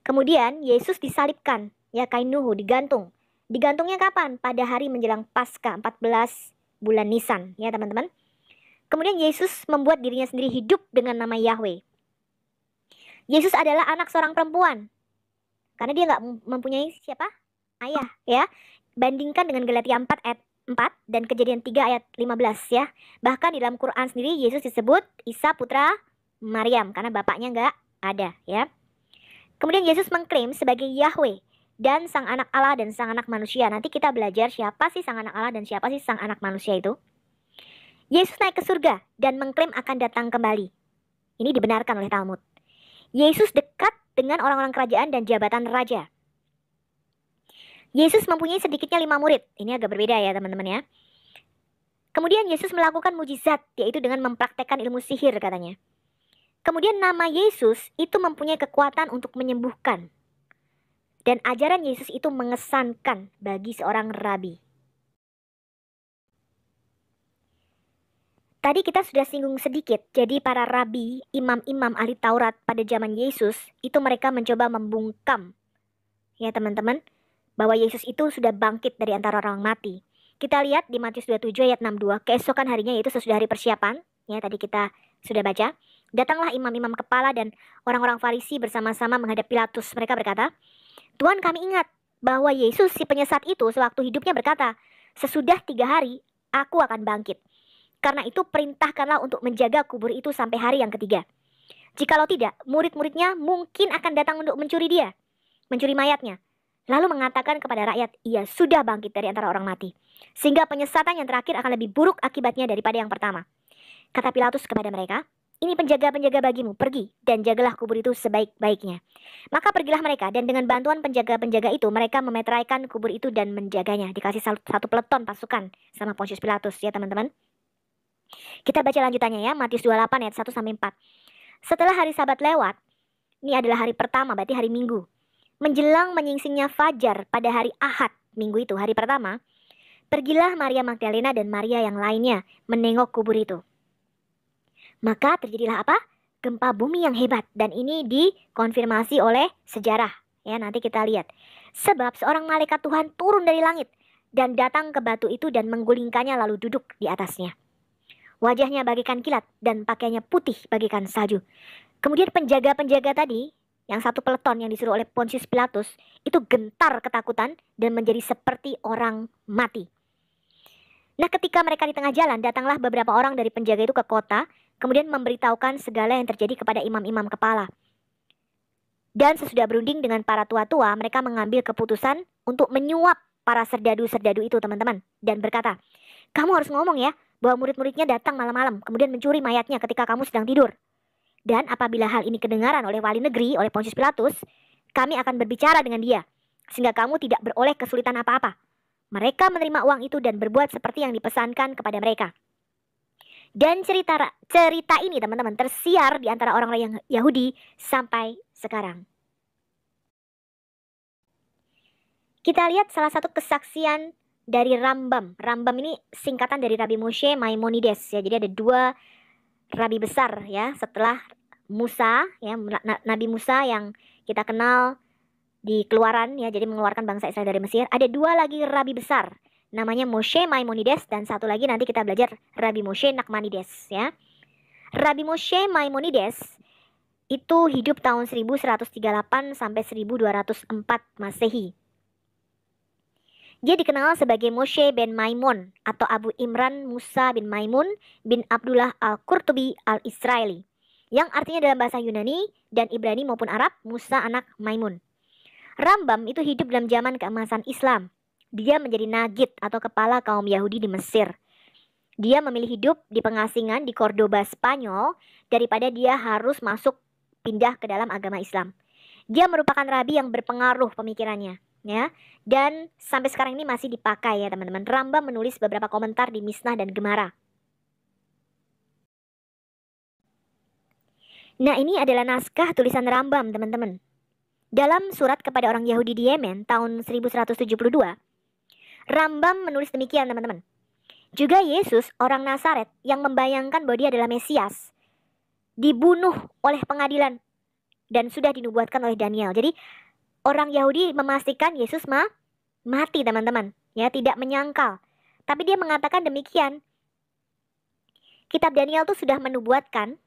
Kemudian Yesus disalibkan, ya, kain nuhu digantung. Digantungnya kapan? Pada hari menjelang Paskah 14 bulan Nisan, ya, teman-teman. Kemudian Yesus membuat dirinya sendiri hidup dengan nama Yahweh. Yesus adalah anak seorang perempuan. Karena dia nggak mempunyai siapa? Ayah, ya. Bandingkan dengan Galatia 4 ayat 4 dan Kejadian 3 ayat 15, ya. Bahkan di dalam Quran sendiri Yesus disebut Isa putra Maryam karena bapaknya nggak ada, ya. Kemudian Yesus mengklaim sebagai Yahweh dan sang anak Allah dan sang anak manusia. Nanti kita belajar siapa sih sang anak Allah dan siapa sih sang anak manusia itu. Yesus naik ke surga dan mengklaim akan datang kembali. Ini dibenarkan oleh Talmud. Yesus dekat dengan orang-orang kerajaan dan jabatan raja. Yesus mempunyai sedikitnya 5 murid. Ini agak berbeda ya, teman-teman, ya. Kemudian Yesus melakukan mujizat, yaitu dengan mempraktekkan ilmu sihir, katanya. Kemudian nama Yesus itu mempunyai kekuatan untuk menyembuhkan. Dan ajaran Yesus itu mengesankan bagi seorang rabi. Tadi kita sudah singgung sedikit, jadi para rabi, imam-imam ahli Taurat pada zaman Yesus, itu mereka mencoba membungkam, ya teman-teman, bahwa Yesus itu sudah bangkit dari antara orang mati. Kita lihat di Matius 27 ayat 62, keesokan harinya yaitu sesudah hari persiapan, ya tadi kita sudah baca, datanglah imam-imam kepala dan orang-orang Farisi bersama-sama menghadap Pilatus. Mereka berkata, Tuhan, kami ingat bahwa Yesus si penyesat itu sewaktu hidupnya berkata, sesudah 3 hari aku akan bangkit. Karena itu perintahkanlah untuk menjaga kubur itu sampai hari yang ketiga. Jikalau tidak, murid-muridnya mungkin akan datang untuk mencuri dia, mencuri mayatnya. Lalu mengatakan kepada rakyat, ia sudah bangkit dari antara orang mati. Sehingga penyesatan yang terakhir akan lebih buruk akibatnya daripada yang pertama. Kata Pilatus kepada mereka, ini penjaga-penjaga bagimu, pergi dan jagalah kubur itu sebaik-baiknya. Maka pergilah mereka dan dengan bantuan penjaga-penjaga itu mereka memeteraikan kubur itu dan menjaganya. Dikasih satu peleton pasukan sama Pontius Pilatus, ya teman-teman. Kita baca lanjutannya ya, Matius 28 ayat 1-4. Setelah hari Sabat lewat, ini adalah hari pertama, berarti hari Minggu. Menjelang menyingsingnya fajar pada hari Ahad, Minggu itu, hari pertama, pergilah Maria Magdalena dan Maria yang lainnya menengok kubur itu. Maka terjadilah apa? Gempa bumi yang hebat, dan ini dikonfirmasi oleh sejarah. Ya, nanti kita lihat. Sebab seorang malaikat Tuhan turun dari langit dan datang ke batu itu dan menggulingkannya lalu duduk di atasnya. Wajahnya bagaikan kilat dan pakaiannya putih bagaikan salju. Kemudian penjaga-penjaga tadi yang satu peleton yang disuruh oleh Pontius Pilatus, itu gentar ketakutan dan menjadi seperti orang mati. Nah, ketika mereka di tengah jalan, datanglah beberapa orang dari penjaga itu ke kota, kemudian memberitahukan segala yang terjadi kepada imam-imam kepala. Dan sesudah berunding dengan para tua-tua, mereka mengambil keputusan untuk menyuap para serdadu-serdadu itu, teman-teman. Dan berkata, kamu harus ngomong ya, bahwa murid-muridnya datang malam-malam, kemudian mencuri mayatnya ketika kamu sedang tidur. Dan apabila hal ini kedengaran oleh wali negeri, oleh Pontius Pilatus, kami akan berbicara dengan dia, sehingga kamu tidak beroleh kesulitan apa-apa. Mereka menerima uang itu dan berbuat seperti yang dipesankan kepada mereka. Dan cerita ini, teman-teman, tersiar di antara orang-orang Yahudi sampai sekarang. Kita lihat salah satu kesaksian dari Rambam. Rambam ini singkatan dari Rabi Moshe Maimonides ya. Jadi ada dua rabi besar ya setelah Musa ya, Nabi Musa yang kita kenal di Keluaran ya, jadi mengeluarkan bangsa Israel dari Mesir. Ada dua lagi rabi besar, namanya Moshe Maimonides, dan satu lagi nanti kita belajar Rabi Moshe Nachmanides ya. Rabi Moshe Maimonides itu hidup tahun 1138 sampai 1204 Masehi. Dia dikenal sebagai Moshe ben Maimon atau Abu Imran Musa bin Maimun bin Abdullah al-Qurtubi al-Israeli, yang artinya dalam bahasa Yunani dan Ibrani maupun Arab, Musa anak Maimun. Rambam itu hidup dalam zaman keemasan Islam. Dia menjadi nagid atau kepala kaum Yahudi di Mesir. Dia memilih hidup di pengasingan di Cordoba, Spanyol, daripada dia harus pindah ke dalam agama Islam. Dia merupakan rabi yang berpengaruh pemikirannya, ya. Dan sampai sekarang ini masih dipakai ya, teman-teman. Rambam menulis beberapa komentar di Misnah dan Gemara. Nah, ini adalah naskah tulisan Rambam, teman-teman. Dalam surat kepada orang Yahudi di Yemen tahun 1172, Rambam menulis demikian, teman-teman. Juga Yesus, orang Nazaret yang membayangkan bahwa dia adalah Mesias, dibunuh oleh pengadilan dan sudah dinubuatkan oleh Daniel. Jadi orang Yahudi memastikan Yesus mati, teman-teman. Ya, tidak menyangkal. Tapi dia mengatakan demikian. Kitab Daniel itu sudah menubuatkan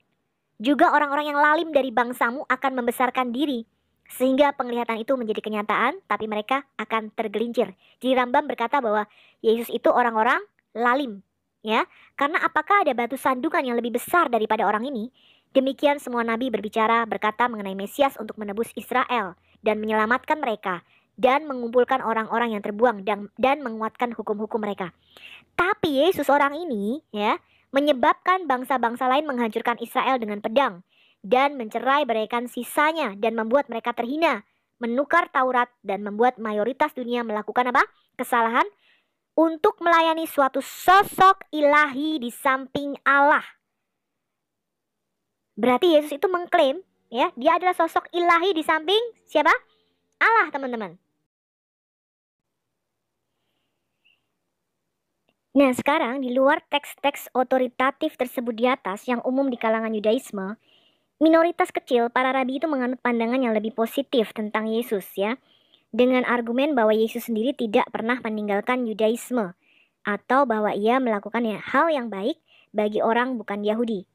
juga orang-orang yang lalim dari bangsamu akan membesarkan diri, sehingga penglihatan itu menjadi kenyataan, tapi mereka akan tergelincir. Jadi Rambam berkata bahwa Yesus itu orang-orang lalim, ya. Karena apakah ada batu sandungan yang lebih besar daripada orang ini? Demikian semua nabi berbicara, berkata mengenai Mesias untuk menebus Israel dan menyelamatkan mereka dan mengumpulkan orang-orang yang terbuang dan menguatkan hukum-hukum mereka. Tapi Yesus orang ini, ya, menyebabkan bangsa-bangsa lain menghancurkan Israel dengan pedang dan mencerai beraikan sisanya dan membuat mereka terhina, menukar Taurat dan membuat mayoritas dunia melakukan apa? Kesalahan untuk melayani suatu sosok ilahi di samping Allah. Berarti Yesus itu mengklaim ya, dia adalah sosok ilahi di samping siapa? Allah, teman-teman. Nah, sekarang di luar teks-teks otoritatif tersebut di atas yang umum di kalangan Yudaisme, minoritas kecil para rabi itu menganut pandangan yang lebih positif tentang Yesus ya, dengan argumen bahwa Yesus sendiri tidak pernah meninggalkan Yudaisme atau bahwa ia melakukan hal yang baik bagi orang bukan Yahudi.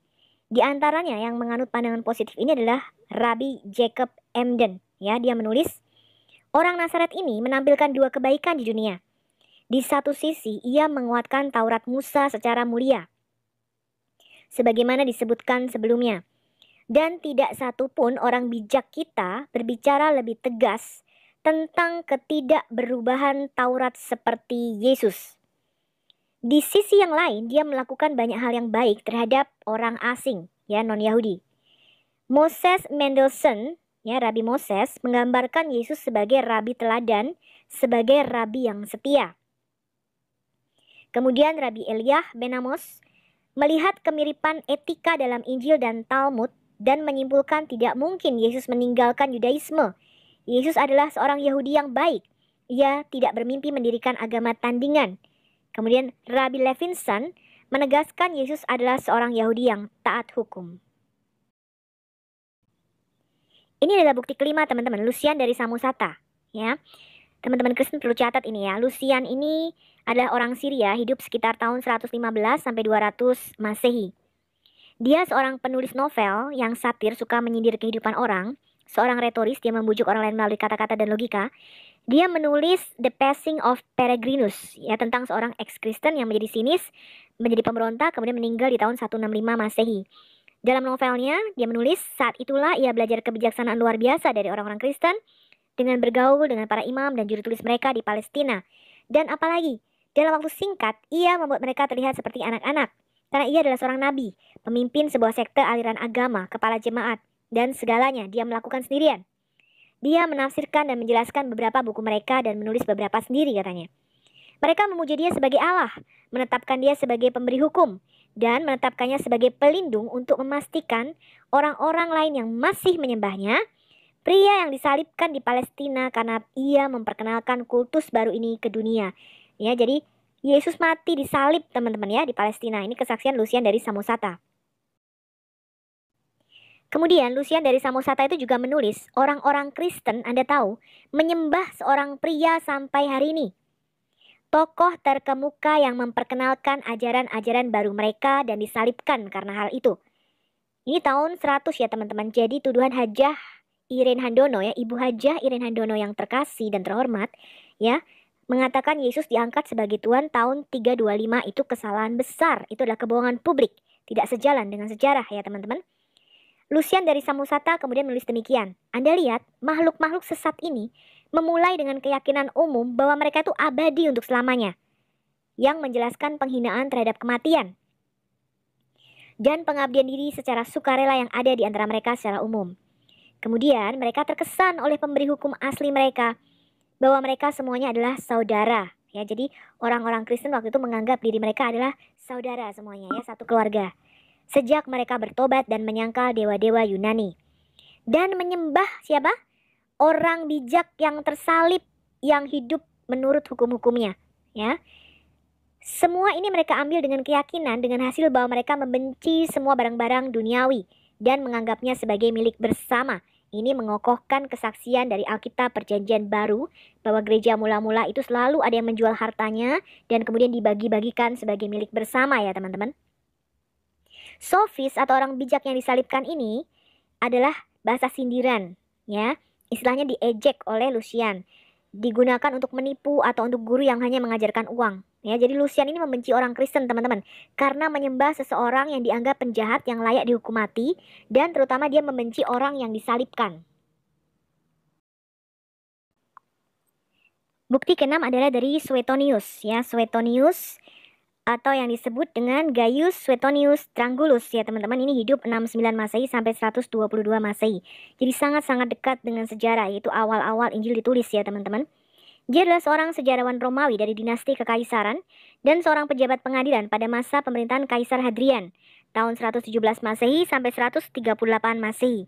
Di antaranya yang menganut pandangan positif ini adalah Rabbi Jacob Emden ya. Dia menulis, orang Nazaret ini menampilkan dua kebaikan di dunia. Di satu sisi ia menguatkan Taurat Musa secara mulia, sebagaimana disebutkan sebelumnya. Dan tidak satu pun orang bijak kita berbicara lebih tegas tentang ketidakberubahan Taurat seperti Yesus. Di sisi yang lain, dia melakukan banyak hal yang baik terhadap orang asing, ya, non-Yahudi. Moses Mendelssohn, ya, Rabi Moses, menggambarkan Yesus sebagai rabi teladan, sebagai rabi yang setia. Kemudian Rabi Eliah ben Amos melihat kemiripan etika dalam Injil dan Talmud dan menyimpulkan tidak mungkin Yesus meninggalkan Yudaisme. Yesus adalah seorang Yahudi yang baik. Ia tidak bermimpi mendirikan agama tandingan. Kemudian Rabbi Levinson menegaskan Yesus adalah seorang Yahudi yang taat hukum. Ini adalah bukti kelima, teman-teman, Lucian dari Samosata, ya. Teman-teman Kristen perlu catat ini ya. Lucian ini adalah orang Syria, hidup sekitar tahun 115 sampai 200 Masehi. Dia seorang penulis novel yang satir, suka menyindir kehidupan orang, seorang retoris, dia membujuk orang lain melalui kata-kata dan logika. Dia menulis The Passing of Peregrinus, ya, tentang seorang ex-Kristen yang menjadi sinis, menjadi pemberontak, kemudian meninggal di tahun 165 Masehi. Dalam novelnya, dia menulis, saat itulah ia belajar kebijaksanaan luar biasa dari orang-orang Kristen dengan bergaul dengan para imam dan juru tulis mereka di Palestina. Dan apalagi, dalam waktu singkat, ia membuat mereka terlihat seperti anak-anak. Karena ia adalah seorang nabi, pemimpin sebuah sekte aliran agama, kepala jemaat, dan segalanya dia melakukan sendirian. Dia menafsirkan dan menjelaskan beberapa buku mereka dan menulis beberapa sendiri katanya. Mereka memuji dia sebagai Allah, menetapkan dia sebagai pemberi hukum, dan menetapkannya sebagai pelindung untuk memastikan orang-orang lain yang masih menyembahnya, pria yang disalibkan di Palestina karena ia memperkenalkan kultus baru ini ke dunia. Ya, jadi Yesus mati disalib teman-teman ya di Palestina. Ini kesaksian Lucian dari Samosata. Kemudian Lucian dari Samosata itu juga menulis, orang-orang Kristen Anda tahu menyembah seorang pria sampai hari ini. Tokoh terkemuka yang memperkenalkan ajaran-ajaran baru mereka dan disalibkan karena hal itu. Ini tahun 100 ya teman-teman. Jadi tuduhan Hajah Iren Handono ya, Ibu Hajah Iren Handono yang terkasih dan terhormat ya, mengatakan Yesus diangkat sebagai Tuhan tahun 325 itu kesalahan besar. Itu adalah kebohongan publik, tidak sejalan dengan sejarah ya teman-teman. Lucian dari Samosata kemudian menulis demikian. Anda lihat, makhluk-makhluk sesat ini memulai dengan keyakinan umum bahwa mereka itu abadi untuk selamanya, yang menjelaskan penghinaan terhadap kematian dan pengabdian diri secara sukarela yang ada di antara mereka secara umum. Kemudian mereka terkesan oleh pemberi hukum asli mereka bahwa mereka semuanya adalah saudara. Ya, jadi orang-orang Kristen waktu itu menganggap diri mereka adalah saudara semuanya ya, satu keluarga. Sejak mereka bertobat dan menyangkal dewa-dewa Yunani. Dan menyembah siapa? Orang bijak yang tersalib, yang hidup menurut hukum-hukumnya. Ya. Semua ini mereka ambil dengan keyakinan, dengan hasil bahwa mereka membenci semua barang-barang duniawi dan menganggapnya sebagai milik bersama. Ini mengokohkan kesaksian dari Alkitab Perjanjian Baru bahwa gereja mula-mula itu selalu ada yang menjual hartanya dan kemudian dibagi-bagikan sebagai milik bersama ya teman-teman. Sofis atau orang bijak yang disalibkan ini adalah bahasa sindiran ya. Istilahnya diejek oleh Lucian. Digunakan untuk menipu atau untuk guru yang hanya mengajarkan uang. Ya, jadi Lucian ini membenci orang Kristen teman-teman. Karena menyembah seseorang yang dianggap penjahat yang layak dihukum mati. Dan terutama dia membenci orang yang disalibkan. Bukti keenam adalah dari Suetonius. Ya, Suetonius atau yang disebut dengan Gaius Suetonius Trangulus ya teman-teman, ini hidup 69 Masehi sampai 122 Masehi. Jadi sangat-sangat dekat dengan sejarah, yaitu awal-awal Injil ditulis ya teman-teman. Dia adalah seorang sejarawan Romawi dari dinasti Kekaisaran dan seorang pejabat pengadilan pada masa pemerintahan Kaisar Hadrian tahun 117 Masehi sampai 138 Masehi.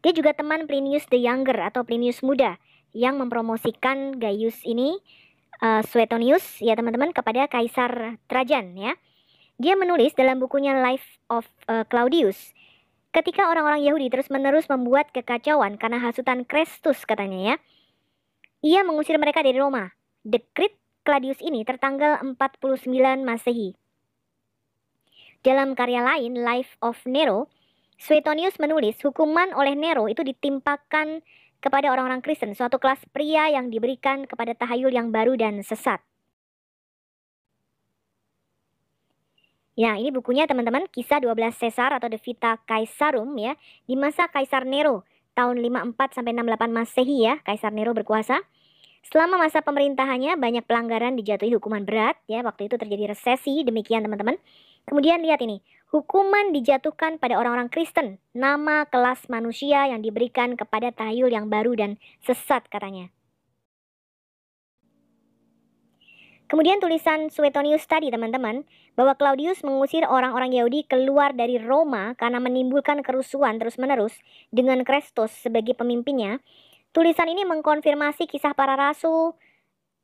Dia juga teman Plinius the Younger atau Plinius Muda yang mempromosikan Gaius ini Suetonius ya teman-teman kepada Kaisar Trajan ya. Dia menulis dalam bukunya Life of Claudius, ketika orang-orang Yahudi terus-menerus membuat kekacauan karena hasutan Kristus katanya ya, ia mengusir mereka dari Roma. Dekrit Claudius ini tertanggal 49 Masehi. Dalam karya lain Life of Nero, Suetonius menulis hukuman oleh Nero itu ditimpakan kepada orang-orang Kristen, suatu kelas pria yang diberikan kepada tahayul yang baru dan sesat. Ya, ini bukunya teman-teman, Kisah 12 Caesar atau De Vita Caesarum ya, di masa Kaisar Nero tahun 54 sampai 68 Masehi ya, Kaisar Nero berkuasa. Selama masa pemerintahannya banyak pelanggaran dijatuhi hukuman berat ya, waktu itu terjadi resesi, demikian teman-teman. Kemudian lihat ini, hukuman dijatuhkan pada orang-orang Kristen, nama kelas manusia yang diberikan kepada tahayul yang baru dan sesat katanya. Kemudian tulisan Suetonius tadi teman-teman, bahwa Claudius mengusir orang-orang Yahudi keluar dari Roma karena menimbulkan kerusuhan terus-menerus dengan Kristus sebagai pemimpinnya. Tulisan ini mengkonfirmasi Kisah Para Rasul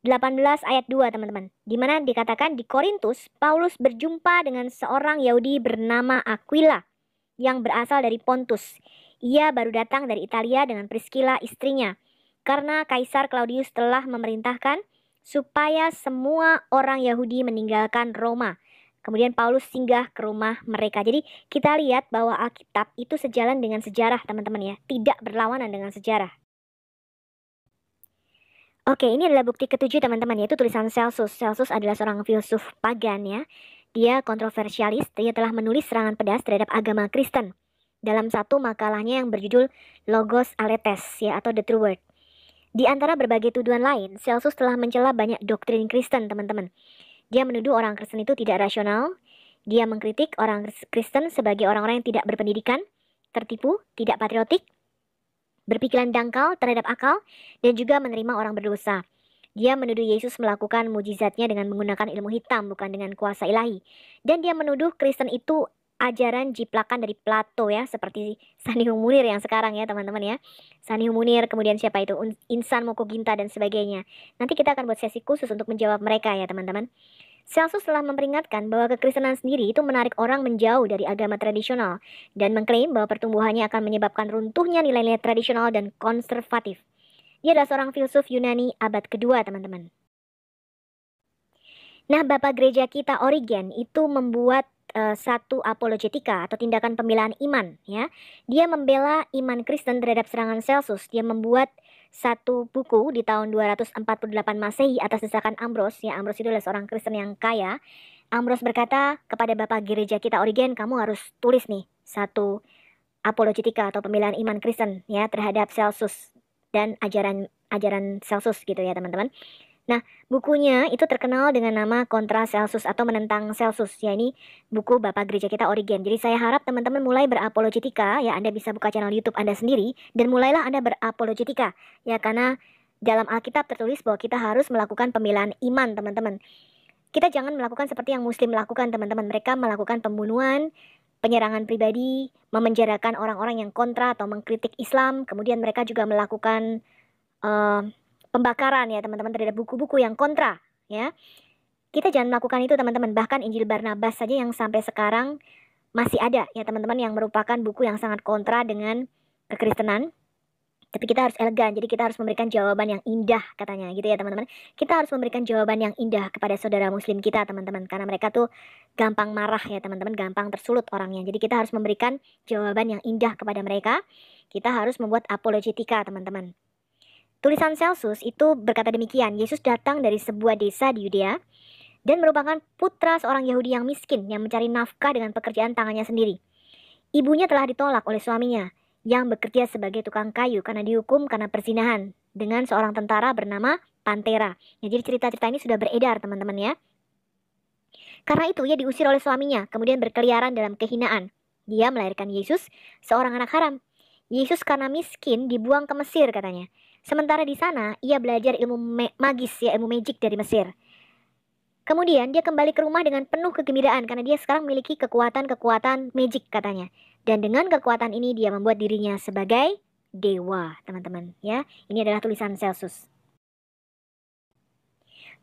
18 ayat 2 teman-teman, di mana dikatakan di Korintus Paulus berjumpa dengan seorang Yahudi bernama Aquila yang berasal dari Pontus. Ia baru datang dari Italia dengan Priscilla istrinya, karena Kaisar Claudius telah memerintahkan supaya semua orang Yahudi meninggalkan Roma Kemudian Paulus singgah ke rumah mereka. Jadi kita lihat bahwa Alkitab itu sejalan dengan sejarah teman-teman ya, tidak berlawanan dengan sejarah. Oke, ini adalah bukti ketujuh teman-teman, yaitu tulisan Celsus. Celsus adalah seorang filsuf pagan ya. Dia kontroversialis, dia telah menulis serangan pedas terhadap agama Kristen dalam satu makalahnya yang berjudul Logos Aletes ya, atau The True Word. Di antara berbagai tuduhan lain, Celsus telah mencela banyak doktrin Kristen teman-teman. Dia menuduh orang Kristen itu tidak rasional. Dia mengkritik orang Kristen sebagai orang-orang yang tidak berpendidikan, tertipu, tidak patriotik, berpikiran dangkal terhadap akal, dan juga menerima orang berdosa. Dia menuduh Yesus melakukan mujizatnya dengan menggunakan ilmu hitam, bukan dengan kuasa ilahi. Dan dia menuduh Kristen itu ajaran jiplakan dari Plato ya, seperti Sanihung Munir yang sekarang ya teman-teman ya. Sanihung Munir, kemudian siapa itu, Insan Mokoginta dan sebagainya. Nanti kita akan buat sesi khusus untuk menjawab mereka ya teman-teman. Celsus telah memperingatkan bahwa kekristenan sendiri itu menarik orang menjauh dari agama tradisional dan mengklaim bahwa pertumbuhannya akan menyebabkan runtuhnya nilai-nilai tradisional dan konservatif. Dia adalah seorang filsuf Yunani abad kedua, teman-teman. Nah, Bapak Gereja kita Origen itu membuat satu apologetika atau tindakan pembelaan iman ya. Dia membela iman Kristen terhadap serangan Celsus. Dia membuat satu buku di tahun 248 Masehi atas desakan Ambros ya. Ambros itu adalah seorang Kristen yang kaya. Ambros berkata kepada Bapak Gereja kita Origen, kamu harus tulis nih satu apologetika atau pembelaan iman Kristen ya terhadap Celsus dan ajaran Celsus gitu ya teman-teman. Nah, bukunya itu terkenal dengan nama Kontra Celsus atau menentang Celsus, ya ini buku Bapak Gereja kita Origen. Jadi saya harap teman-teman mulai berapologetika, ya Anda bisa buka channel YouTube Anda sendiri, dan mulailah Anda berapologetika, ya karena dalam Alkitab tertulis bahwa kita harus melakukan pembelaan iman teman-teman. Kita jangan melakukan seperti yang Muslim lakukan teman-teman, mereka melakukan pembunuhan, penyerangan pribadi, memenjarakan orang-orang yang kontra atau mengkritik Islam, kemudian mereka juga melakukan pembakaran ya teman-teman terhadap buku-buku yang kontra ya. Kita jangan melakukan itu teman-teman. Bahkan Injil Barnabas saja yang sampai sekarang masih ada ya teman-teman, yang merupakan buku yang sangat kontra dengan kekristenan. Tapi kita harus elegan, jadi kita harus memberikan jawaban yang indah katanya gitu ya teman-teman. Kita harus memberikan jawaban yang indah kepada saudara muslim kita teman-teman, karena mereka tuh gampang marah ya teman-teman, gampang tersulut orangnya. Jadi kita harus memberikan jawaban yang indah kepada mereka. Kita harus membuat apologetika teman-teman. Tulisan Celsus itu berkata demikian, Yesus datang dari sebuah desa di Yudea dan merupakan putra seorang Yahudi yang miskin yang mencari nafkah dengan pekerjaan tangannya sendiri. Ibunya telah ditolak oleh suaminya yang bekerja sebagai tukang kayu karena dihukum karena perzinahan dengan seorang tentara bernama Pantera. Ya, jadi cerita-cerita ini sudah beredar teman-teman ya. Karena itu ia diusir oleh suaminya, kemudian berkeliaran dalam kehinaan. Dia melahirkan Yesus, seorang anak haram. Yesus karena miskin dibuang ke Mesir katanya. Sementara di sana ia belajar ilmu magis ya, ilmu magic dari Mesir. Kemudian dia kembali ke rumah dengan penuh kegembiraan karena dia sekarang memiliki kekuatan-kekuatan magic katanya. Dan dengan kekuatan ini dia membuat dirinya sebagai dewa, teman-teman ya. Ini adalah tulisan Celsus.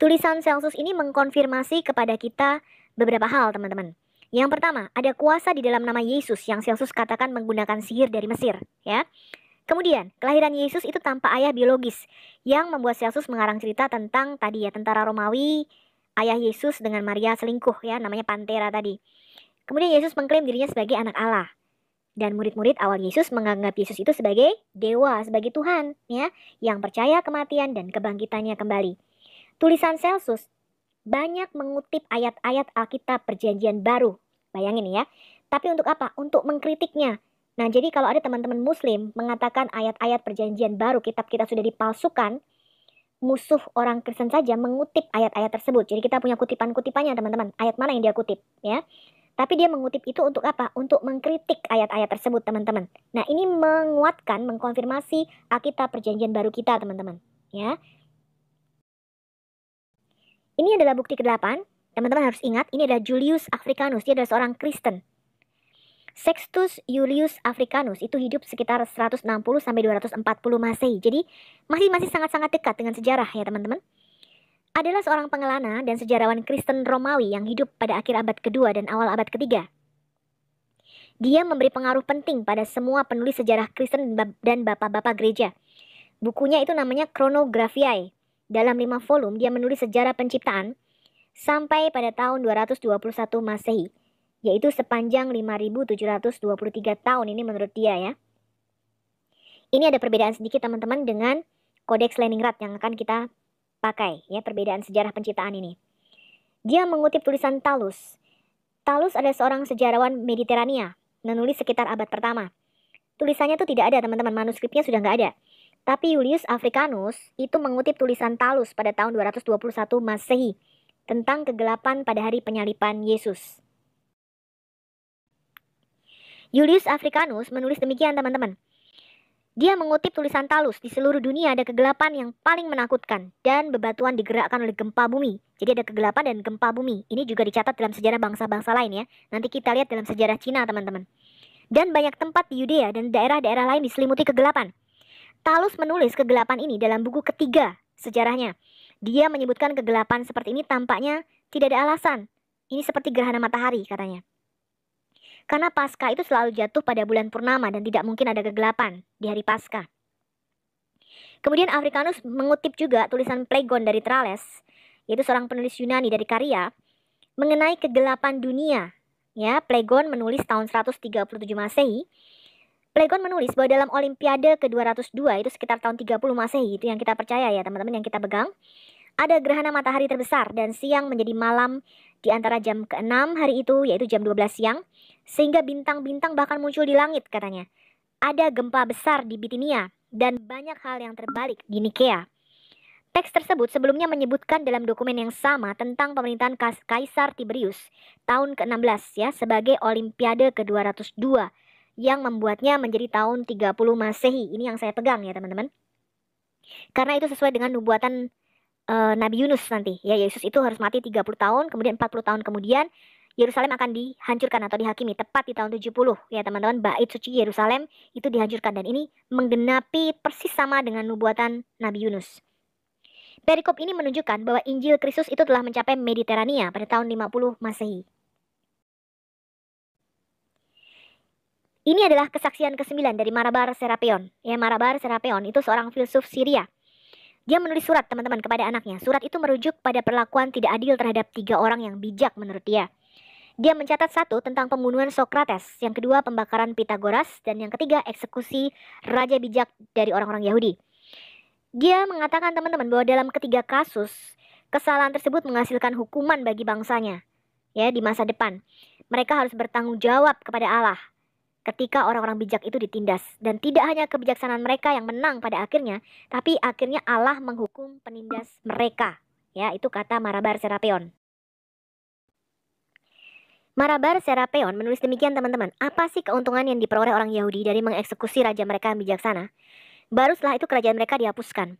Tulisan Celsus ini mengkonfirmasi kepada kita beberapa hal, teman-teman. Yang pertama, ada kuasa di dalam nama Yesus yang Celsus katakan menggunakan sihir dari Mesir ya. Kemudian, kelahiran Yesus itu tanpa ayah biologis, yang membuat Celsus mengarang cerita tentang tadi ya, tentara Romawi, ayah Yesus dengan Maria selingkuh ya, namanya Pantera tadi. Kemudian Yesus mengklaim dirinya sebagai anak Allah. Dan murid-murid awal Yesus menganggap Yesus itu sebagai dewa, sebagai Tuhan ya, yang percaya kematian dan kebangkitannya kembali. Tulisan Celsus banyak mengutip ayat-ayat Alkitab Perjanjian Baru. Bayangin ya. Tapi untuk apa? Untuk mengkritiknya. Nah, jadi kalau ada teman-teman muslim mengatakan ayat-ayat Perjanjian Baru, kitab kita sudah dipalsukan, musuh orang Kristen saja mengutip ayat-ayat tersebut. Jadi kita punya kutipan-kutipannya teman-teman. Ayat mana yang dia kutip ya. Tapi dia mengutip itu untuk apa? Untuk mengkritik ayat-ayat tersebut teman-teman. Nah, ini menguatkan, mengkonfirmasi Alkitab Perjanjian Baru kita teman-teman ya. Ini adalah bukti ke-8. Teman-teman harus ingat, ini adalah Julius Africanus. Dia adalah seorang Kristen. Sextus Iulius Africanus itu hidup sekitar 160 sampai 240 Masehi. Jadi masih sangat-sangat dekat dengan sejarah ya teman-teman. Adalah seorang pengelana dan sejarawan Kristen Romawi yang hidup pada akhir abad kedua dan awal abad ketiga. Dia memberi pengaruh penting pada semua penulis sejarah Kristen dan bapak-bapak gereja. Bukunya itu namanya Chronographiae. Dalam 5 volume dia menulis sejarah penciptaan, sampai pada tahun 221 Masehi, yaitu sepanjang 5.723 tahun ini menurut dia ya. Ini ada perbedaan sedikit teman-teman dengan Kodeks Leningrad yang akan kita pakai ya, perbedaan sejarah penciptaan ini. Dia mengutip tulisan Talus. Talus adalah seorang sejarawan Mediterania, menulis sekitar abad pertama. Tulisannya tuh tidak ada teman-teman, manuskripnya sudah nggak ada. Tapi Julius Africanus itu mengutip tulisan Talus pada tahun 221 Masehi tentang kegelapan pada hari penyaliban Yesus. Julius Africanus menulis demikian teman-teman. Dia mengutip tulisan Talus, di seluruh dunia ada kegelapan yang paling menakutkan dan bebatuan digerakkan oleh gempa bumi. Jadi ada kegelapan dan gempa bumi. Ini juga dicatat dalam sejarah bangsa-bangsa lain ya. Nanti kita lihat dalam sejarah Cina teman-teman. Dan banyak tempat di Yudea dan daerah-daerah lain diselimuti kegelapan. Talus menulis kegelapan ini dalam buku ketiga sejarahnya. Dia menyebutkan kegelapan seperti ini tampaknya tidak ada alasan. Ini seperti gerhana matahari katanya. Karena Paskah itu selalu jatuh pada bulan purnama dan tidak mungkin ada kegelapan di hari Paskah. Kemudian Africanus mengutip juga tulisan Phlegon dari Thales, yaitu seorang penulis Yunani dari Karia, mengenai kegelapan dunia. Ya, Phlegon menulis tahun 137 Masehi. Phlegon menulis bahwa dalam Olimpiade ke-202 itu sekitar tahun 30 Masehi, itu yang kita percaya ya teman-teman, yang kita pegang. Ada gerhana matahari terbesar dan siang menjadi malam di antara jam ke-6 hari itu, yaitu jam 12 siang, sehingga bintang-bintang bahkan muncul di langit katanya. Ada gempa besar di Bitinia dan banyak hal yang terbalik di Nikea. Teks tersebut sebelumnya menyebutkan dalam dokumen yang sama tentang pemerintahan Kaisar Tiberius tahun ke-16 ya, sebagai Olimpiade ke-202 yang membuatnya menjadi tahun 30 Masehi. Ini yang saya pegang ya teman-teman. Karena itu sesuai dengan nubuatan Nabi Yunus nanti ya, Yesus itu harus mati 30 tahun, kemudian 40 tahun kemudian Yerusalem akan dihancurkan atau dihakimi tepat di tahun 70 ya teman-teman. Bait suci Yerusalem itu dihancurkan dan ini menggenapi persis sama dengan nubuatan Nabi Yunus. Perikop ini menunjukkan bahwa Injil Kristus itu telah mencapai Mediterania pada tahun 50 Masehi. Ini adalah kesaksian ke-9 dari Marabar Serapeon. Ya, Marabar Serapeon itu seorang filsuf Syria. Dia menulis surat teman-teman kepada anaknya. Surat itu merujuk pada perlakuan tidak adil terhadap 3 orang yang bijak menurut dia. Dia mencatat 1 tentang pembunuhan Sokrates, yang kedua pembakaran Pitagoras, dan yang ketiga eksekusi raja bijak dari orang-orang Yahudi. Dia mengatakan teman-teman bahwa dalam ketiga kasus, kesalahan tersebut menghasilkan hukuman bagi bangsanya ya di masa depan. Mereka harus bertanggung jawab kepada Allah ketika orang-orang bijak itu ditindas. Dan tidak hanya kebijaksanaan mereka yang menang pada akhirnya, tapi akhirnya Allah menghukum penindas mereka. Ya, itu kata Marabar Serapeon. Marabar Serapeon menulis demikian teman-teman. Apa sih keuntungan yang diperoleh orang Yahudi dari mengeksekusi raja mereka yang bijaksana? Baru setelah itu kerajaan mereka dihapuskan.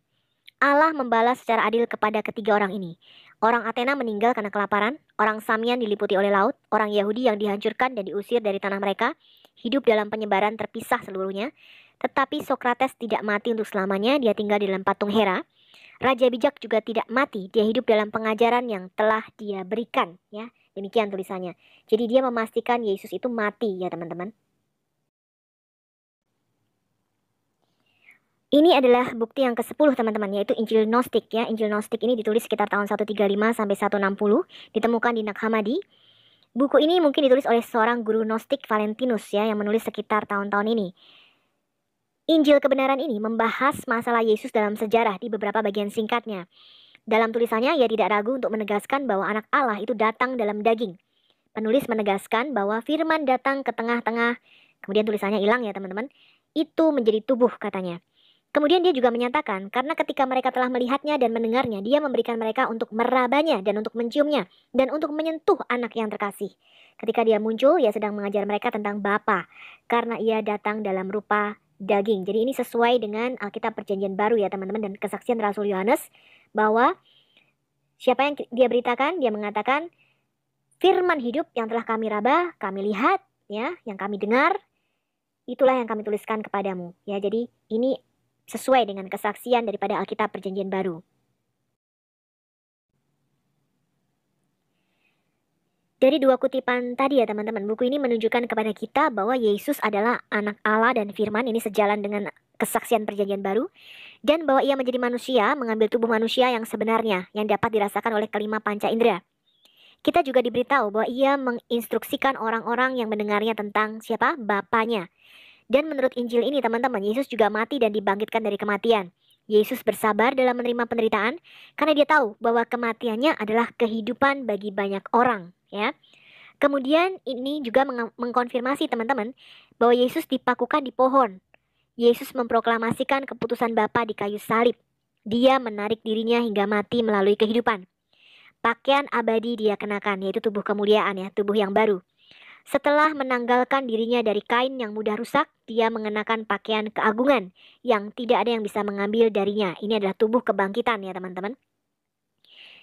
Allah membalas secara adil kepada ketiga orang ini. Orang Athena meninggal karena kelaparan, orang Samian diliputi oleh laut, orang Yahudi yang dihancurkan dan diusir dari tanah mereka, hidup dalam penyebaran terpisah seluruhnya. Tetapi Sokrates tidak mati untuk selamanya, dia tinggal di dalam patung Hera. Raja bijak juga tidak mati, dia hidup dalam pengajaran yang telah dia berikan. Ya, demikian tulisannya. Jadi dia memastikan Yesus itu mati ya teman-teman. Ini adalah bukti yang ke-10 teman-teman, yaitu Injil Gnostik ya. Injil Gnostik ini ditulis sekitar tahun 135 sampai 160, ditemukan di Nag Hammadi. Buku ini mungkin ditulis oleh seorang guru Gnostik Valentinus ya, yang menulis sekitar tahun-tahun ini. Injil kebenaran ini membahas masalah Yesus dalam sejarah di beberapa bagian singkatnya. Dalam tulisannya ia tidak ragu untuk menegaskan bahwa anak Allah itu datang dalam daging. Penulis menegaskan bahwa firman datang ke tengah-tengah, kemudian tulisannya hilang ya teman-teman, itu menjadi tubuh katanya. Kemudian dia juga menyatakan, karena ketika mereka telah melihatnya dan mendengarnya, dia memberikan mereka untuk merabanya dan untuk menciumnya, dan untuk menyentuh anak yang terkasih. Ketika dia muncul, ia sedang mengajar mereka tentang Bapa, karena ia datang dalam rupa daging. Jadi ini sesuai dengan Alkitab Perjanjian Baru ya teman-teman, dan kesaksian Rasul Yohanes, bahwa siapa yang dia beritakan, dia mengatakan, firman hidup yang telah kami raba, kami lihat, ya, yang kami dengar, itulah yang kami tuliskan kepadamu. Ya, jadi ini sesuai dengan kesaksian daripada Alkitab Perjanjian Baru. Dari dua kutipan tadi ya teman-teman, buku ini menunjukkan kepada kita bahwa Yesus adalah anak Allah dan firman, ini sejalan dengan kesaksian Perjanjian Baru, dan bahwa ia menjadi manusia, mengambil tubuh manusia yang sebenarnya, yang dapat dirasakan oleh kelima panca indera. Kita juga diberitahu bahwa ia menginstruksikan orang-orang yang mendengarnya tentang siapa? Bapanya. Dan menurut Injil ini teman-teman, Yesus juga mati dan dibangkitkan dari kematian. Yesus bersabar dalam menerima penderitaan karena dia tahu bahwa kematiannya adalah kehidupan bagi banyak orang, ya. Kemudian ini juga mengkonfirmasi teman-teman bahwa Yesus dipakukan di pohon. Yesus memproklamasikan keputusan Bapa di kayu salib. Dia menarik dirinya hingga mati melalui kehidupan. Pakaian abadi dia kenakan, yaitu tubuh kemuliaan, ya, tubuh yang baru. Setelah menanggalkan dirinya dari kain yang mudah rusak, dia mengenakan pakaian keagungan yang tidak ada yang bisa mengambil darinya. Ini adalah tubuh kebangkitan, ya teman-teman.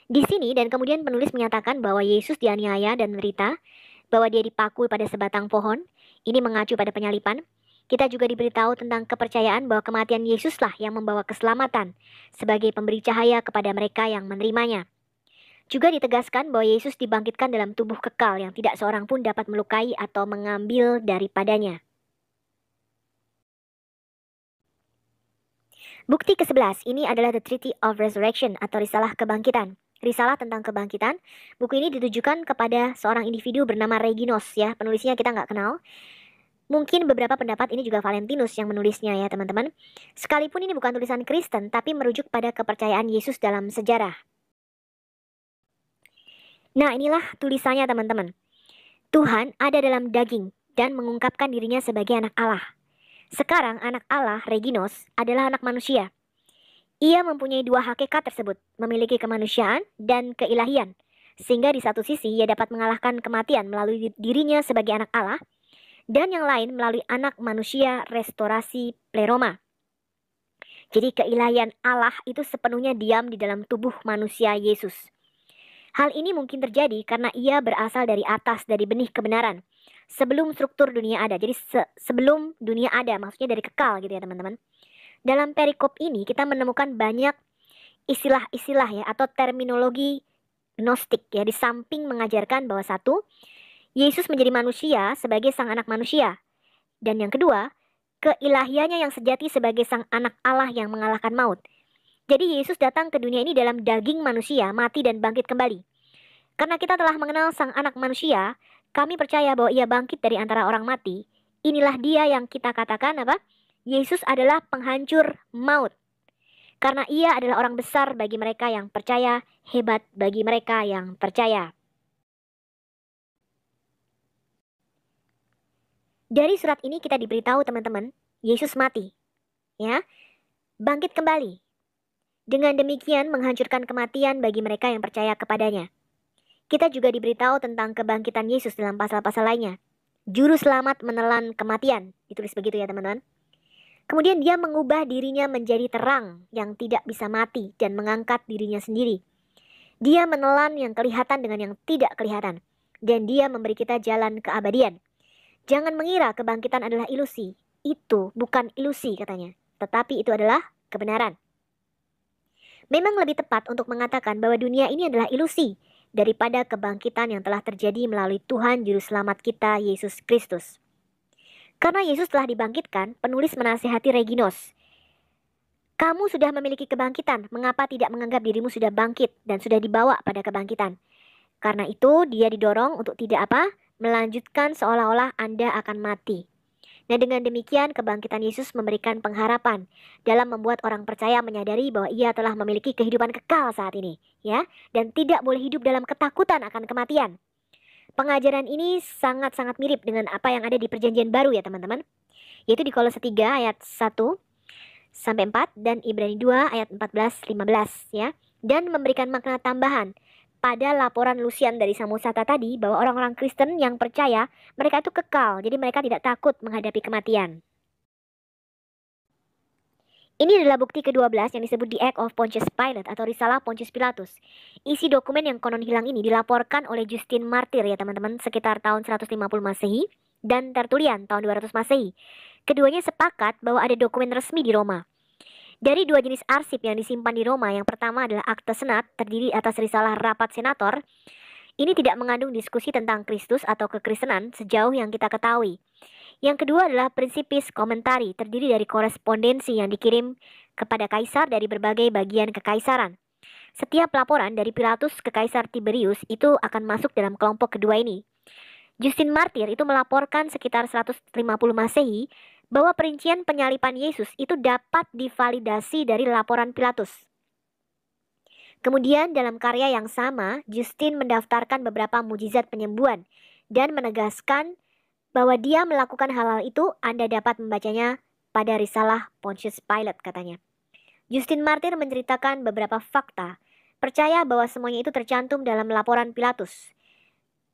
Di sini dan kemudian penulis menyatakan bahwa Yesus dianiaya dan menderita, bahwa dia dipaku pada sebatang pohon. Ini mengacu pada penyalipan. Kita juga diberitahu tentang kepercayaan bahwa kematian Yesuslah yang membawa keselamatan sebagai pemberi cahaya kepada mereka yang menerimanya. Juga ditegaskan bahwa Yesus dibangkitkan dalam tubuh kekal yang tidak seorang pun dapat melukai atau mengambil daripadanya. Bukti ke-11 ini adalah The Treaty of Resurrection atau Risalah Kebangkitan. Risalah tentang kebangkitan. Buku ini ditujukan kepada seorang individu bernama Reginos, ya. Penulisnya kita nggak kenal. Mungkin beberapa pendapat ini juga Valentinus yang menulisnya, ya teman-teman. Sekalipun ini bukan tulisan Kristen, tapi merujuk pada kepercayaan Yesus dalam sejarah. Nah, inilah tulisannya teman-teman. Tuhan ada dalam daging dan mengungkapkan dirinya sebagai anak Allah. Sekarang anak Allah, Reginos, adalah anak manusia. Ia mempunyai dua hakikat tersebut, memiliki kemanusiaan dan keilahian. Sehingga di satu sisi ia dapat mengalahkan kematian melalui dirinya sebagai anak Allah, dan yang lain melalui anak manusia restorasi pleroma. Jadi keilahian Allah itu sepenuhnya diam di dalam tubuh manusia Yesus. Hal ini mungkin terjadi karena ia berasal dari atas, dari benih kebenaran. Sebelum struktur dunia ada, jadi sebelum dunia ada, maksudnya dari kekal gitu ya teman-teman. Dalam perikop ini kita menemukan banyak istilah-istilah ya, atau terminologi gnostik ya, di samping mengajarkan bahwa satu, Yesus menjadi manusia sebagai sang anak manusia. Dan yang kedua, keilahiannya yang sejati sebagai sang anak Allah yang mengalahkan maut. Jadi Yesus datang ke dunia ini dalam daging manusia, mati dan bangkit kembali. Karena kita telah mengenal sang anak manusia, kami percaya bahwa ia bangkit dari antara orang mati. Inilah dia yang kita katakan apa? Yesus adalah penghancur maut. Karena ia adalah orang besar bagi mereka yang percaya, hebat bagi mereka yang percaya. Dari surat ini kita diberitahu teman-teman, Yesus mati. Ya, bangkit kembali. Dengan demikian menghancurkan kematian bagi mereka yang percaya kepadanya. Kita juga diberitahu tentang kebangkitan Yesus dalam pasal-pasal lainnya. Juru selamat menelan kematian, ditulis begitu ya teman-teman. Kemudian dia mengubah dirinya menjadi terang yang tidak bisa mati dan mengangkat dirinya sendiri. Dia menelan yang kelihatan dengan yang tidak kelihatan. Dan dia memberi kita jalan keabadian. Jangan mengira kebangkitan adalah ilusi. Itu bukan ilusi katanya, tetapi itu adalah kebenaran. Memang lebih tepat untuk mengatakan bahwa dunia ini adalah ilusi daripada kebangkitan yang telah terjadi melalui Tuhan Juru Selamat kita, Yesus Kristus. Karena Yesus telah dibangkitkan, penulis menasihati Reginos. Kamu sudah memiliki kebangkitan, mengapa tidak menganggap dirimu sudah bangkit dan sudah dibawa pada kebangkitan? Karena itu dia didorong untuk tidak apa? Melanjutkan seolah-olah Anda akan mati. Nah, dengan demikian kebangkitan Yesus memberikan pengharapan dalam membuat orang percaya menyadari bahwa ia telah memiliki kehidupan kekal saat ini, ya, dan tidak boleh hidup dalam ketakutan akan kematian. Pengajaran ini sangat-sangat mirip dengan apa yang ada di Perjanjian Baru ya teman-teman, yaitu di Kolose 3 ayat 1 sampai 4 dan Ibrani 2 ayat 14-15 ya, dan memberikan makna tambahan pada laporan Lucian dari Samosata tadi bahwa orang-orang Kristen yang percaya mereka itu kekal, jadi mereka tidak takut menghadapi kematian. Ini adalah bukti ke-12 yang disebut The Act of Pontius Pilate atau Risalah Pontius Pilatus. Isi dokumen yang konon hilang ini dilaporkan oleh Justin Martir ya teman-teman sekitar tahun 150 Masehi dan Tertullian tahun 200 Masehi. Keduanya sepakat bahwa ada dokumen resmi di Roma. Dari dua jenis arsip yang disimpan di Roma, yang pertama adalah akte senat, terdiri atas risalah rapat senator. Ini tidak mengandung diskusi tentang Kristus atau kekristenan sejauh yang kita ketahui. Yang kedua adalah prinsipis komentari, terdiri dari korespondensi yang dikirim kepada kaisar dari berbagai bagian kekaisaran. Setiap laporan dari Pilatus ke Kaisar Tiberius itu akan masuk dalam kelompok kedua ini. Justin Martyr itu melaporkan sekitar 150 Masehi bahwa perincian penyalipan Yesus itu dapat divalidasi dari laporan Pilatus. Kemudian dalam karya yang sama, Justin mendaftarkan beberapa mujizat penyembuhan dan menegaskan bahwa dia melakukan hal-hal itu Anda dapat membacanya pada risalah Pontius Pilate katanya. Justin Martyr menceritakan beberapa fakta, percaya bahwa semuanya itu tercantum dalam laporan Pilatus.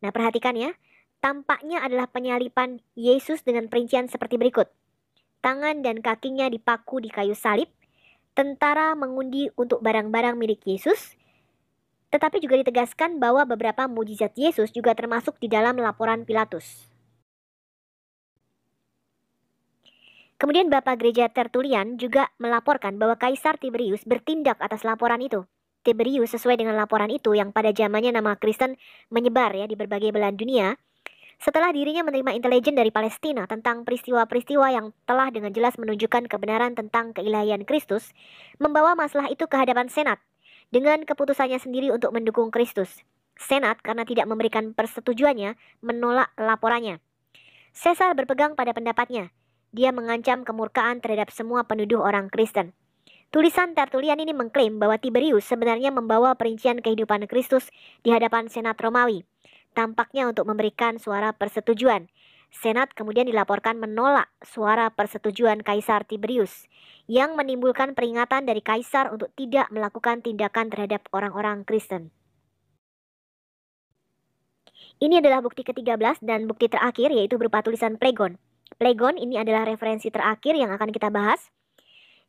Nah, perhatikan ya, tampaknya adalah penyalipan Yesus dengan perincian seperti berikut. Tangan dan kakinya dipaku di kayu salib, tentara mengundi untuk barang-barang milik Yesus, tetapi juga ditegaskan bahwa beberapa mujizat Yesus juga termasuk di dalam laporan Pilatus. Kemudian Bapak Gereja Tertullian juga melaporkan bahwa Kaisar Tiberius bertindak atas laporan itu. Tiberius sesuai dengan laporan itu yang pada zamannya nama Kristen menyebar ya di berbagai belahan dunia. Setelah dirinya menerima intelijen dari Palestina tentang peristiwa-peristiwa yang telah dengan jelas menunjukkan kebenaran tentang keilahian Kristus, membawa masalah itu ke hadapan Senat dengan keputusannya sendiri untuk mendukung Kristus. Senat karena tidak memberikan persetujuannya menolak laporannya. Caesar berpegang pada pendapatnya. Dia mengancam kemurkaan terhadap semua penuduh orang Kristen. Tulisan Tertullian ini mengklaim bahwa Tiberius sebenarnya membawa perincian kehidupan Kristus di hadapan Senat Romawi, tampaknya untuk memberikan suara persetujuan. Senat kemudian dilaporkan menolak suara persetujuan Kaisar Tiberius, yang menimbulkan peringatan dari Kaisar untuk tidak melakukan tindakan terhadap orang-orang Kristen. Ini adalah bukti ke-13 dan bukti terakhir, yaitu berupa tulisan Plegon. Plegon ini adalah referensi terakhir yang akan kita bahas.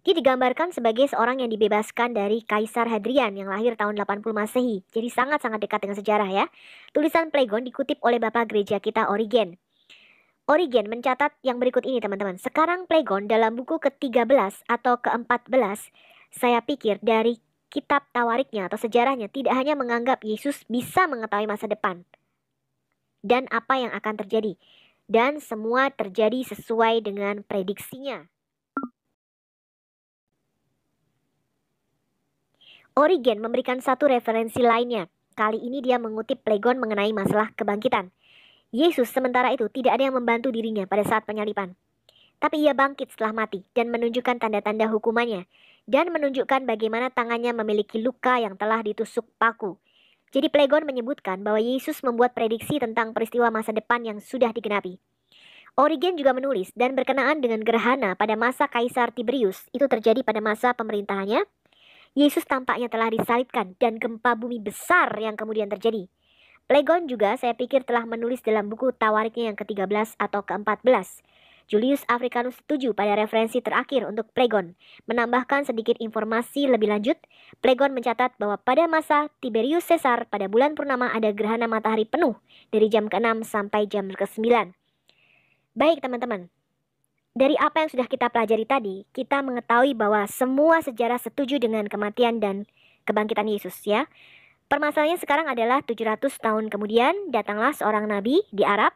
Dia digambarkan sebagai seorang yang dibebaskan dari Kaisar Hadrian yang lahir tahun 80 Masehi. Jadi sangat-sangat dekat dengan sejarah ya. Tulisan Plegon dikutip oleh Bapak Gereja kita Origen. Origen mencatat yang berikut ini teman-teman. Sekarang Plegon dalam buku ke-13 atau ke-14, saya pikir dari kitab tawariknya atau sejarahnya tidak hanya menganggap Yesus bisa mengetahui masa depan dan apa yang akan terjadi. Dan semua terjadi sesuai dengan prediksinya. Origen memberikan satu referensi lainnya. Kali ini dia mengutip Plegon mengenai masalah kebangkitan. Yesus sementara itu tidak ada yang membantu dirinya pada saat penyalipan. Tapi ia bangkit setelah mati dan menunjukkan tanda-tanda hukumannya. Dan menunjukkan bagaimana tangannya memiliki luka yang telah ditusuk paku. Jadi Plegon menyebutkan bahwa Yesus membuat prediksi tentang peristiwa masa depan yang sudah digenapi. Origen juga menulis dan berkenaan dengan gerhana pada masa Kaisar Tiberius. Itu terjadi pada masa pemerintahannya. Yesus tampaknya telah disalibkan dan gempa bumi besar yang kemudian terjadi. Plegon juga saya pikir telah menulis dalam buku tawariknya yang ke-13 atau ke-14. Julius Africanus setuju pada referensi terakhir untuk Plegon. Menambahkan sedikit informasi lebih lanjut, Plegon mencatat bahwa pada masa Tiberius Caesar pada bulan purnama ada gerhana matahari penuh dari jam ke-6 sampai jam ke-9. Baik teman-teman. Dari apa yang sudah kita pelajari tadi, kita mengetahui bahwa semua sejarah setuju dengan kematian dan kebangkitan Yesus ya. Permasalahannya sekarang adalah 700 tahun kemudian datanglah seorang nabi di Arab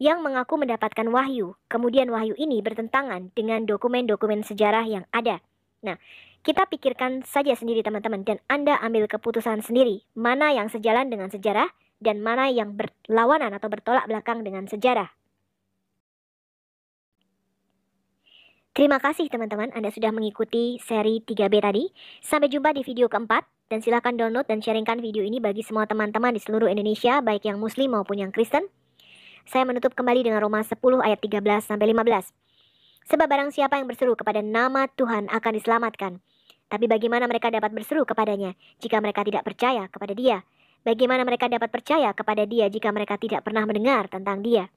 yang mengaku mendapatkan wahyu. Kemudian wahyu ini bertentangan dengan dokumen-dokumen sejarah yang ada. Nah, kita pikirkan saja sendiri teman-teman dan Anda ambil keputusan sendiri mana yang sejalan dengan sejarah dan mana yang berlawanan atau bertolak belakang dengan sejarah. Terima kasih teman-teman Anda sudah mengikuti seri 3B tadi. Sampai jumpa di video keempat dan silakan download dan sharingkan video ini bagi semua teman-teman di seluruh Indonesia baik yang muslim maupun yang Kristen. Saya menutup kembali dengan Roma 10 ayat 13 sampai 15. Sebab barang siapa yang berseru kepada nama Tuhan akan diselamatkan. Tapi bagaimana mereka dapat berseru kepadanya jika mereka tidak percaya kepada Dia? Bagaimana mereka dapat percaya kepada Dia jika mereka tidak pernah mendengar tentang Dia?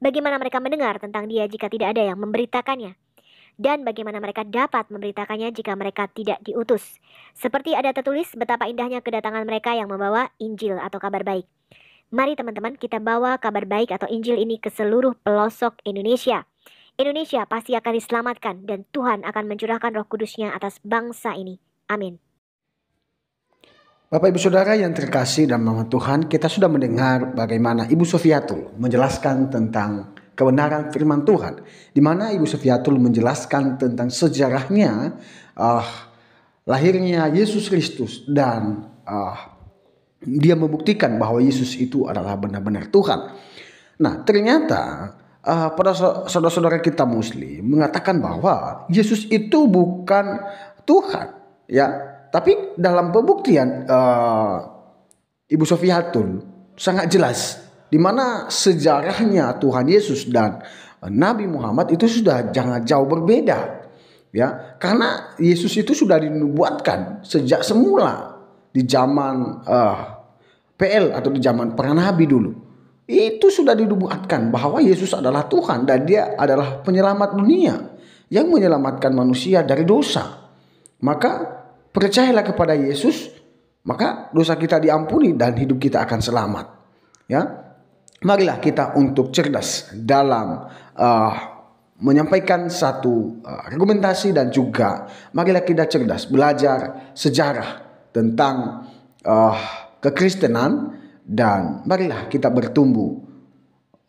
Bagaimana mereka mendengar tentang Dia jika tidak ada yang memberitakannya? Dan bagaimana mereka dapat memberitakannya jika mereka tidak diutus. Seperti ada tertulis betapa indahnya kedatangan mereka yang membawa Injil atau kabar baik. Mari teman-teman kita bawa kabar baik atau Injil ini ke seluruh pelosok Indonesia. Indonesia pasti akan diselamatkan dan Tuhan akan mencurahkan Roh Kudus-Nya atas bangsa ini. Amin. Bapak Ibu Saudara yang terkasih dalam nama Tuhan, kita sudah mendengar bagaimana Ibu Sofiatul menjelaskan tentang kebenaran firman Tuhan, di mana Ibu Sofiatul menjelaskan tentang sejarahnya lahirnya Yesus Kristus dan dia membuktikan bahwa Yesus itu adalah benar-benar Tuhan. Nah, ternyata pada saudara-saudara kita Muslim mengatakan bahwa Yesus itu bukan Tuhan, ya. Tapi dalam pembuktian Ibu Sofiatul sangat jelas di mana sejarahnya Tuhan Yesus dan Nabi Muhammad itu sudah jangan jauh berbeda, ya. Karena Yesus itu sudah dinubuatkan sejak semula di zaman PL atau di zaman para nabi dulu. Itu sudah dinubuatkan bahwa Yesus adalah Tuhan dan dia adalah penyelamat dunia yang menyelamatkan manusia dari dosa. Maka percayalah kepada Yesus, maka dosa kita diampuni dan hidup kita akan selamat. Ya, marilah kita untuk cerdas dalam menyampaikan satu argumentasi dan juga marilah kita cerdas belajar sejarah tentang kekristenan. Dan marilah kita bertumbuh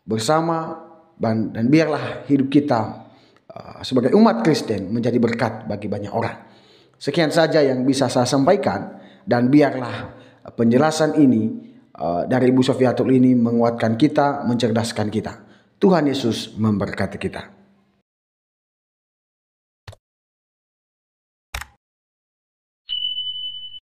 bersama dan biarlah hidup kita sebagai umat Kristen menjadi berkat bagi banyak orang. Sekian saja yang bisa saya sampaikan dan biarlah penjelasan ini dari Ibu Sofiatul ini menguatkan kita, mencerdaskan kita. Tuhan Yesus memberkati kita.